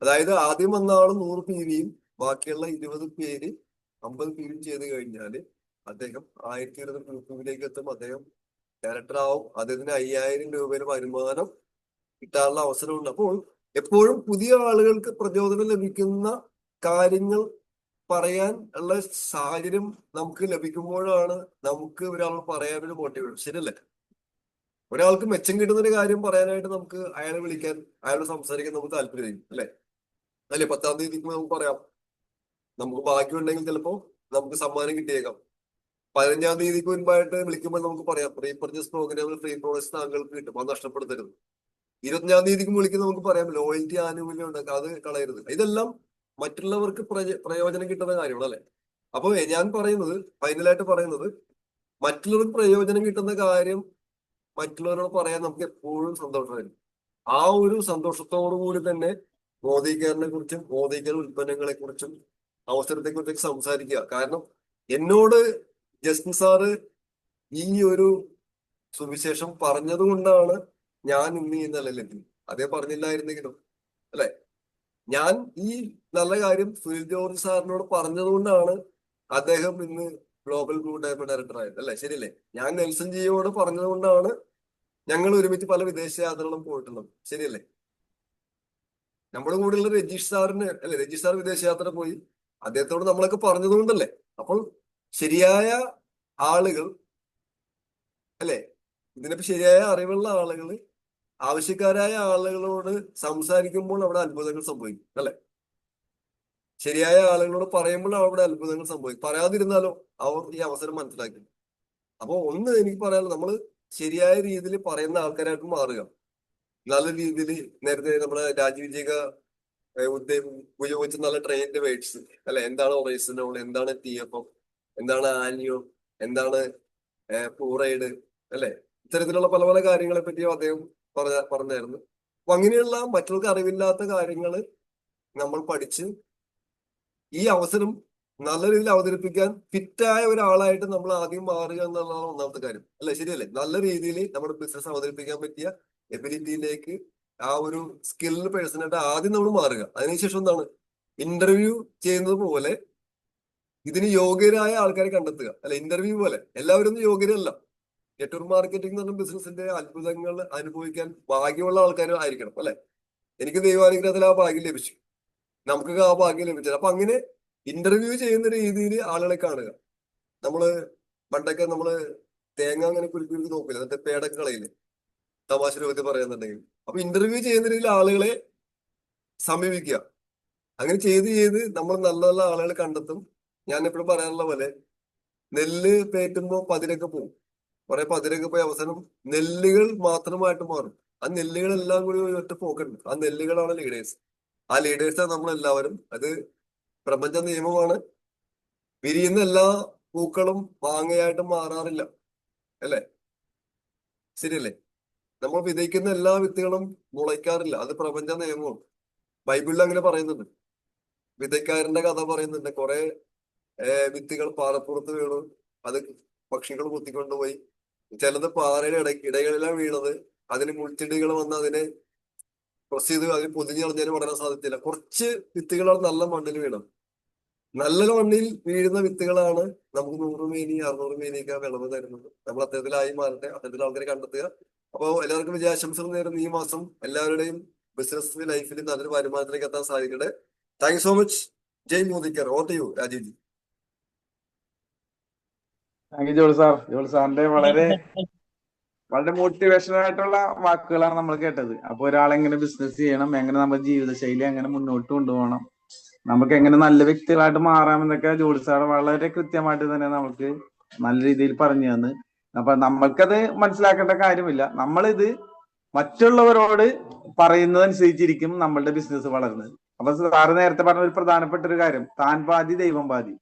അതായത് ആദ്യം വന്ന ആള് 100 PV-യും ബാക്കിയുള്ള 20 പേര് 50 PV ചെയ്ത് കഴിഞ്ഞാല് അദ്ദേഹം 1200 PV-യിലേക്ക് എത്തും. അദ്ദേഹം ഡയറക്ടർ ആവും. അദ്ദേഹത്തിന് 5000 രൂപയുടെ വരുമാനം കിട്ടാനുള്ള അവസരമുണ്ട്. അപ്പോൾ എപ്പോഴും പുതിയ ആളുകൾക്ക് പ്രചോദനം ലഭിക്കുന്ന കാര്യങ്ങൾ പറയാൻ ഉള്ള സാഹചര്യം നമുക്ക് ലഭിക്കുമ്പോഴാണ് നമുക്ക് ഒരാളോട് പറയാനൊരു മോട്ടിവേഷൻ, ശരിയല്ലേ. ഒരാൾക്ക് മെച്ചം കിട്ടുന്ന ഒരു കാര്യം പറയാനായിട്ട് നമുക്ക് അയാളെ വിളിക്കാൻ, അയാളോട് സംസാരിക്കാൻ നമുക്ക് താല്പര്യം അല്ലെ. 10-ാം തീയതിക്ക് നമുക്ക് പറയാം, നമുക്ക് ഭാഗ്യമുണ്ടെങ്കിൽ ചിലപ്പോ നമുക്ക് സമ്മാനം കിട്ടിയേക്കാം. 15-ാം തീയതിക്ക് മുൻപായിട്ട് വിളിക്കുമ്പോൾ നമുക്ക് പറയാം റീപർച്ചേസ് പ്രോഗ്രാമിൽ ഫ്രീ പ്രോഡക്ട്സ് താങ്കൾക്ക് കിട്ടും, അത് നഷ്ടപ്പെടുത്തരുത്. 25-ാം തീയതിക്ക് വിളിക്കുന്ന നമുക്ക് പറയാം ലോയൽറ്റി ആനുകൂല്യം ഉണ്ടാക്കുക, അത് കളയരുത്. ഇതെല്ലാം മറ്റുള്ളവർക്ക് പ്രയോജനം കിട്ടുന്ന കാര്യമാണ് അല്ലെ. അപ്പൊ ഞാൻ പറയുന്നത്, ഫൈനലായിട്ട് പറയുന്നത്, മറ്റുള്ളവർക്ക് പ്രയോജനം കിട്ടുന്ന കാര്യം മറ്റുള്ളവരോട് പറയാൻ നമുക്ക് എപ്പോഴും സന്തോഷമായിരിക്കും. ആ ഒരു സന്തോഷത്തോടു കൂടി തന്നെ മോദിക്കാരനെ കുറിച്ചും മോദിക്കാരുടെ ഉൽപ്പന്നങ്ങളെ കുറിച്ചും അവസരത്തെ കുറിച്ച് സംസാരിക്കുക. കാരണം എന്നോട് ജസ്റ്റിൻ സാറ് ഈ ഒരു സുവിശേഷം പറഞ്ഞത് കൊണ്ടാണ് ഞാൻ ഇന്ന് ഈ നിലയിലെത്തി. അതേ പറഞ്ഞില്ലായിരുന്നെങ്കിലും അല്ലെ, ഞാൻ ഈ നല്ല കാര്യം സുനിൽ ജോർജ് സാറിനോട് പറഞ്ഞത് കൊണ്ടാണ് അദ്ദേഹം ഇന്ന് ഗ്ലോബൽ ബ്ലൂ ഡയമണ്ട് ഡയറക്ടർ ആയത്. അല്ലെ, ശരിയല്ലേ? ഞാൻ നെൽസൺ ജിയോട് പറഞ്ഞത് കൊണ്ടാണ് ഞങ്ങൾ ഒരുമിച്ച് പല വിദേശ യാത്രകളും പോയിട്ടുള്ളത്. ശരിയല്ലേ? നമ്മുടെ കൂടെയുള്ള രജീഷ് സാറിന് അല്ലെ, രജീഷ് സാർ വിദേശയാത്ര പോയി, അദ്ദേഹത്തോട് നമ്മളൊക്കെ പറഞ്ഞതുകൊണ്ടല്ലേ. അപ്പോൾ ശരിയായ ആളുകൾ അല്ലെ, ഇതിനെപ്പറ്റി ശരിയായ അറിവുള്ള ആളുകൾ ആവശ്യക്കാരായ ആളുകളോട് സംസാരിക്കുമ്പോൾ അവിടെ അത്ഭുതങ്ങൾ സംഭവിക്കും. അല്ലെ, ശരിയായ ആളുകളോട് പറയുമ്പോൾ അവിടെ അത്ഭുതങ്ങൾ സംഭവിക്കും. പറയാതിരുന്നാലോ അവർ ഈ അവസരം മനസ്സിലാക്കി. അപ്പൊ ഒന്ന് എനിക്ക് പറയാനുള്ളത്, നമ്മൾ ശരിയായ രീതിയിൽ പറയുന്ന ആൾക്കാരായിട്ട് മാറുക. നല്ല രീതിയിൽ നേരത്തെ നമ്മുടെ രാജീവ് വിജയ ഉപയോഗിച്ച നല്ല ട്രെയിനിന്റെ വേർഡ്സ് അല്ലെ, എന്താണ് ഒറൈസിനോൾ, എന്താണ് TFM, എന്താണ് ആനിയോ, എന്താണ് ഫ്ലൂറൈഡ് അല്ലെ, ഇത്തരത്തിലുള്ള പല പല കാര്യങ്ങളെ പറ്റിയും അദ്ദേഹം പറഞ്ഞായിരുന്നു. അപ്പൊ അങ്ങനെയുള്ള മറ്റുള്ളവർക്ക് അറിവില്ലാത്ത കാര്യങ്ങൾ നമ്മൾ പഠിച്ച് ഈ അവസരം നല്ല രീതിയിൽ അവതരിപ്പിക്കാൻ ഫിറ്റായ ഒരാളായിട്ട് നമ്മൾ ആദ്യം മാറുക എന്നുള്ളതാണ് ഒന്നാമത്തെ കാര്യം. അല്ലെ, ശരിയല്ലേ? നല്ല രീതിയിൽ നമ്മുടെ ബിസിനസ് അവതരിപ്പിക്കാൻ പറ്റിയ എബിലിറ്റിയിലേക്ക്, ആ ഒരു സ്കിൽഡ് പേഴ്സണായിട്ട് ആദ്യം നമ്മൾ മാറുക. അതിനുശേഷം എന്താണ്, ഇന്റർവ്യൂ ചെയ്യുന്നത് പോലെ ഇതിന് യോഗ്യരായ ആൾക്കാരെ കണ്ടെത്തുക. അല്ലെ, ഇന്റർവ്യൂ പോലെ എല്ലാവരും ഒന്നും യോഗ്യരല്ല. നെറ്റ്വർക്ക് മാർക്കറ്റിംഗ് എന്ന് പറഞ്ഞ ബിസിനസിന്റെ അത്ഭുതങ്ങൾ അനുഭവിക്കാൻ ഭാഗ്യമുള്ള ആൾക്കാരും ആയിരിക്കണം. അല്ലെ, എനിക്ക് ദൈവാനുഗ്രഹത്തിൽ ആ ഭാഗ്യം ലഭിച്ചു, നമുക്കൊക്കെ ആ ഭാഗ്യം ലഭിച്ചത്. അപ്പൊ അങ്ങനെ ഇന്റർവ്യൂ ചെയ്യുന്ന രീതിയിൽ ആളുകളെ കാണുക. നമ്മള് പണ്ടൊക്കെ നമ്മള് തേങ്ങ അങ്ങനെ കുലുക്കി നോക്കില്ല, എന്നിട്ട് പേടൊക്കെ കളയില്ലേ, തമാശ രൂപത്തിൽ പറയുന്നുണ്ടെങ്കിൽ. അപ്പൊ ഇന്റർവ്യൂ ചെയ്യുന്ന രീതിയിൽ ആളുകളെ സമീപിക്കുക. അങ്ങനെ ചെയ്ത് ചെയ്ത് നമ്മൾ നല്ല നല്ല ആളുകളെ കണ്ടെത്തും. ഞാൻ എപ്പോഴും പറയാനുള്ള പോലെ, നെല്ല് പേറ്റുമ്പോ പതിരൊക്കെ പോകും, കുറെ പതിരൊക്കെ പോയി അവസാനം നെല്ലുകൾ മാത്രമായിട്ട് മാറും. ആ നെല്ലുകളെല്ലാം കൂടി ഒറ്റ പോക്കുണ്ട്. ആ നെല്ലുകളാണ് ലീഡേഴ്സ്. ആ ലീഡേഴ്സാണ് നമ്മളെല്ലാവരും. അത് പ്രപഞ്ച നിയമമാണ്. വിരിയുന്ന എല്ലാ പൂക്കളും മാങ്ങയായിട്ട് മാറാറില്ല. അല്ലെ, ശരിയല്ലേ? നമ്മൾ വിതയ്ക്കുന്ന എല്ലാ വിത്തുകളും മുളയ്ക്കാറില്ല. അത് പ്രപഞ്ച നിയമമാണ്. ബൈബിളിൽ അങ്ങനെ പറയുന്നുണ്ട്. വിതയ്ക്കാരന്റെ കഥ പറയുന്നുണ്ട്. കുറെ വിത്തുകൾ പാറപ്പുറത്ത് വീണു, അത് പക്ഷികൾ കുത്തിക്കൊണ്ടുപോയി. ചിലത് പാറയുടെ ഇടകളിലാണ് വീണത്. അതിന് മുൾച്ചെടികൾ വന്ന് അതിനെ പ്രസ് ചെയ്ത് അതിന് പൊതിഞ്ഞ് കളഞ്ഞാലും വളരാൻ സാധിച്ചില്ല. കുറച്ച് വിത്തുകളാണ് നല്ല മണ്ണിൽ വീണത്. നല്ല മണ്ണിൽ വീഴുന്ന വിത്തുകളാണ് നമുക്ക് 100 മേനി 600 മേനിയൊക്കെ വിളവ് തരുന്നത്. നമ്മൾ അത്തരത്തിലായി മാറട്ടെ, അത്തരത്തിലുള്ള ആൾക്കാരെ കണ്ടെത്തുക. അപ്പോൾ എല്ലാവർക്കും വിജയാശംസകൾ നേരുന്നു. ഈ മാസം എല്ലാവരുടെയും ബിസിനസ് ലൈഫിൽ നല്ലൊരു വരുമാനത്തിലേക്ക് എത്താൻ സാധിക്കട്ടെ. Thank you so much. ജയ് മോദിക്കർ. ഓർ ടു യു Rajeev ji. Thank you Joel sir. Joel സാറിന്റെ വളരെ വളരെ മോട്ടിവേഷണൽ ആയിട്ടുള്ള വാക്കുകളാണ് നമ്മൾ കേട്ടത്. അപ്പൊ ഒരാളെങ്ങനെ ബിസിനസ് ചെയ്യണം, എങ്ങനെ നമ്മുടെ ജീവിതശൈലി എങ്ങനെ മുന്നോട്ട് കൊണ്ടുപോകണം, നമുക്ക് എങ്ങനെ നല്ല വ്യക്തികളായിട്ട് മാറാമെന്നൊക്കെ ജോളി സാർ വളരെ കൃത്യമായിട്ട് തന്നെ നമുക്ക് നല്ല രീതിയിൽ പറഞ്ഞു തന്ന്. അപ്പൊ നമ്മൾക്കത് മനസ്സിലാക്കേണ്ട കാര്യമില്ല. നമ്മളിത് മറ്റുള്ളവരോട് പറയുന്നതനുസരിച്ചിരിക്കും നമ്മളുടെ ബിസിനസ് വളരുന്നത്. അപ്പൊ സാറ് നേരത്തെ പറഞ്ഞ ഒരു പ്രധാനപ്പെട്ട ഒരു കാര്യം, താൻ പാതി ദൈവം പാതി.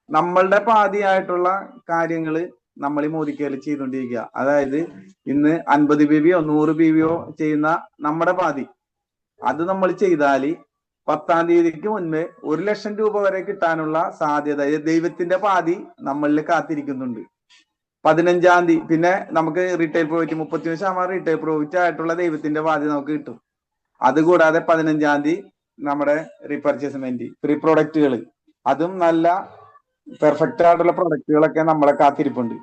നമ്മളുടെ പാതിയായിട്ടുള്ള കാര്യങ്ങള് നമ്മൾ ഈ മോദിക്കയിൽ ചെയ്തുകൊണ്ടിരിക്കുക. അതായത് ഇന്ന് 50 BB 100 BB ചെയ്യുന്ന നമ്മുടെ പാതി, അത് നമ്മൾ ചെയ്താൽ 10-ാം തീയതിക്ക് മുൻപേ 1 ലക്ഷം രൂപ വരെ കിട്ടാനുള്ള സാധ്യത ദൈവത്തിന്റെ പാതി നമ്മളിൽ കാത്തിരിക്കുന്നുണ്ട്. 15-ാം തീയതി പിന്നെ നമുക്ക് റീറ്റെയിൽ പ്രോഫിറ്റ് 31% റീറ്റെയിൽ പ്രോഫിറ്റ് ആയിട്ടുള്ള ദൈവത്തിന്റെ പാതി നമുക്ക് കിട്ടും. അതുകൂടാതെ 15-ാം തീയതി നമ്മുടെ റീപർച്ചേസ്മെന്റ് ഫ്രീ പ്രൊഡക്റ്റുകൾ, അതും നല്ല പെർഫെക്റ്റ് ആയിട്ടുള്ള പ്രൊഡക്റ്റുകളൊക്കെ നമ്മളെ കാത്തിരിപ്പുണ്ട്.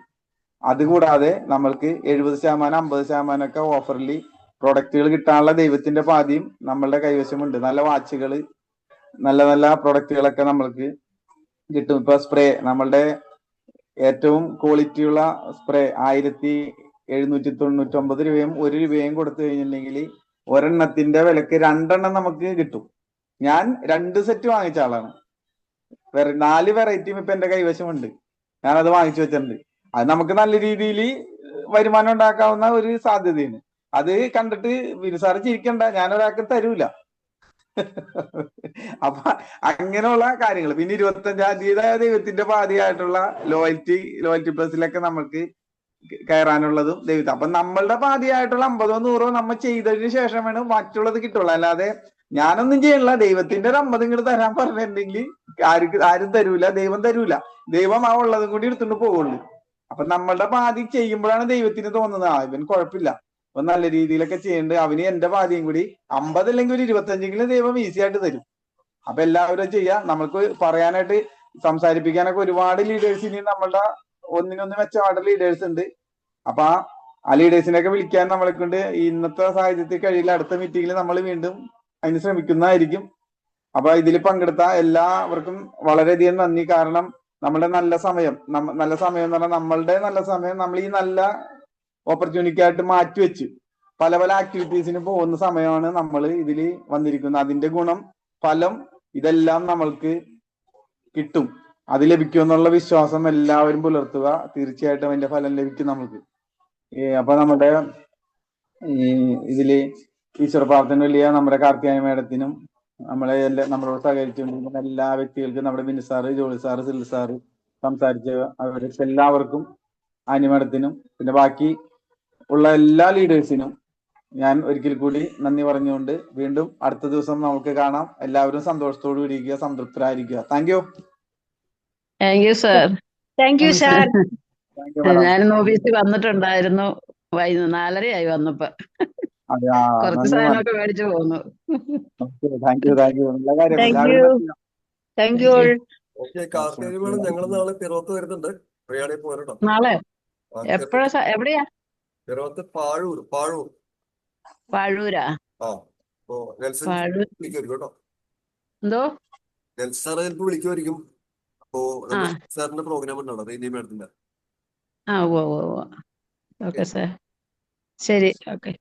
അതുകൂടാതെ നമ്മൾക്ക് 70% 50% ഒക്കെ ഓഫറിൽ പ്രൊഡക്റ്റുകൾ കിട്ടാനുള്ള ദൈവത്തിന്റെ പാതിയും നമ്മളുടെ കൈവശമുണ്ട്. നല്ല വാച്ചുകൾ, നല്ല നല്ല പ്രൊഡക്റ്റുകളൊക്കെ നമ്മൾക്ക് കിട്ടും. ഇപ്പൊ സ്പ്രേ, നമ്മളുടെ ഏറ്റവും ക്വാളിറ്റിയുള്ള സ്പ്രേ 1799 രൂപയും 1 രൂപയും കൊടുത്തു കഴിഞ്ഞിട്ടുണ്ടെങ്കിൽ ഒരെണ്ണത്തിന്റെ വിലക്ക് 2 എണ്ണം നമുക്ക് കിട്ടും. ഞാൻ 2 സെറ്റ് വാങ്ങിച്ച ആളാണ്. 4 വെറൈറ്റിയും ഇപ്പൊ എന്റെ കൈവശമുണ്ട്. ഞാനത് വാങ്ങിച്ചു വെച്ചിട്ടുണ്ട്. അത് നമുക്ക് നല്ല രീതിയിൽ വരുമാനം ഉണ്ടാക്കാവുന്ന ഒരു സാധ്യതയാണ്. അത് കണ്ടിട്ട് വിനുസാറ് ചിരിക്കണ്ട, ഞാനൊരാൾക്ക് തരൂല. അപ്പൊ അങ്ങനെയുള്ള കാര്യങ്ങൾ. പിന്നെ 25-ാം തീയതി ദൈവത്തിന്റെ പാതിയായിട്ടുള്ള ലോയൽറ്റി പ്ലസിലൊക്കെ നമുക്ക് കയറാനുള്ളതും ദൈവത്തെ. അപ്പൊ നമ്മളുടെ പാതിയായിട്ടുള്ള 50-ഓ 100-ഓ നമ്മൾ ചെയ്തതിന് ശേഷം വേണം മറ്റുള്ളത് കിട്ടുള്ളൂ. അല്ലാതെ ഞാനൊന്നും ചെയ്യണില്ല, ദൈവത്തിന്റെ ഒരു 50 ഇങ്ങോട്ട് തരാൻ പറഞ്ഞിട്ടുണ്ടെങ്കിൽ ആരും തരൂല, ദൈവം തരൂല. ദൈവം ആ ഉള്ളതും കൂടി എടുത്തുകൊണ്ട് പോകുള്ളൂ. അപ്പൊ നമ്മളുടെ പാതി ചെയ്യുമ്പോഴാണ് ദൈവത്തിന് തോന്നുന്നത് ഇവൻ കുഴപ്പമില്ല, അപ്പൊ നല്ല രീതിയിലൊക്കെ ചെയ്യേണ്ടത്, അവന് എന്റെ പാതിയും കൂടി 50 അല്ലെങ്കിൽ ഒരു 25 ദൈവം ഈസി ആയിട്ട് തരും. അപ്പൊ എല്ലാവരും ചെയ്യാം. നമുക്ക് പറയാനായിട്ട് സംസാരിപ്പിക്കാനൊക്കെ ഒരുപാട് ലീഡേഴ്സ് ഇനി നമ്മളുടെ ഒന്നിനൊന്ന് മെച്ചമായിട്ട് ലീഡേഴ്സ് ഉണ്ട്. അപ്പൊ ആ ലീഡേഴ്സിനെയൊക്കെ വിളിക്കാൻ നമ്മളെ കൊണ്ട് ഇന്നത്തെ സാഹചര്യത്തിൽ കഴിയില്ല. അടുത്ത മീറ്റിംഗിൽ നമ്മൾ വീണ്ടും അതിന് ശ്രമിക്കുന്നതായിരിക്കും. അപ്പൊ ഇതിൽ പങ്കെടുത്ത എല്ലാവർക്കും വളരെയധികം നന്ദി. കാരണം നമ്മുടെ നല്ല സമയം എന്ന് പറഞ്ഞാൽ നമ്മളുടെ നല്ല സമയം നമ്മൾ ഈ നല്ല ഓപ്പർച്യൂണിറ്റി ആയിട്ട് മാറ്റിവെച്ച് പല പല ആക്ടിവിറ്റീസിന് പോകുന്ന സമയമാണ് നമ്മൾ ഇതിൽ വന്നിരിക്കുന്നത്. അതിന്റെ ഗുണം ഫലം ഇതെല്ലാം നമ്മൾക്ക് കിട്ടും, അത് ലഭിക്കും എന്നുള്ള വിശ്വാസം എല്ലാവരും പുലർത്തുക. തീർച്ചയായിട്ടും അതിന്റെ ഫലം ലഭിക്കും നമുക്ക്. അപ്പൊ നമ്മുടെ ഇതില് ഈശ്വര പ്രാർത്ഥന വലിയ നമ്മുടെ കാർത്തിയായ മേഡത്തിനും നമ്മളോട് സഹകരിച്ചുകൊണ്ടിരിക്കുന്ന എല്ലാ വ്യക്തികൾക്കും, നമ്മുടെ ബിനു സാറ്, ജോളി സാറ്, സിൽ സാറ്, സംസാരിച്ച അവർക്ക് എല്ലാവർക്കും, ആനി മേഡത്തിനും, പിന്നെ ബാക്കി ഉള്ള എല്ലാ ലീഡേഴ്സിനും ഞാൻ ഒരിക്കൽ കൂടി നന്ദി പറഞ്ഞുകൊണ്ട് വീണ്ടും അടുത്ത ദിവസം നമുക്ക് കാണാം. എല്ലാവരും സന്തോഷത്തോടു ഇരിക്കുക, സംതൃപ്തരായിരിക്കുക. Thank you. Thank you sir. Thank you sir. ഞാനിന്ന് ഓഫീസിൽ വന്നിട്ടുണ്ടായിരുന്നു, 4:30 വന്നപ്പോ. കുറച്ച് സാധനമൊക്കെ മേടിച്ചു പോന്നു. Thank you. നല്ല കാര്യം. Thank you. Okay, Karthika madam ഞങ്ങൾ നാളെ പിറവത്ത് വരുന്നുണ്ട്. ഫ്രീയാണെങ്കിൽ പോരട്ടോ. നാളെ എപ്പോഴാ? എവിടെയാ? പിറവത്ത് പാഴൂരാ. പാഴൂരാ? അപ്പോ നെൽസൺ വിളിക്കുമായിരിക്കും കേട്ടോ. എന്തോ? നെൽസൺ സാറ് ചിലപ്പോ വിളിക്കുമായിരിക്കും. അപ്പോ സാറിന്റെ പ്രോഗ്രാം ഉണ്ടാവും, റീനി മേഡത്തിന്റെ. ഓ ഓക്കെ സാർ, ശരി, ഓക്കെ.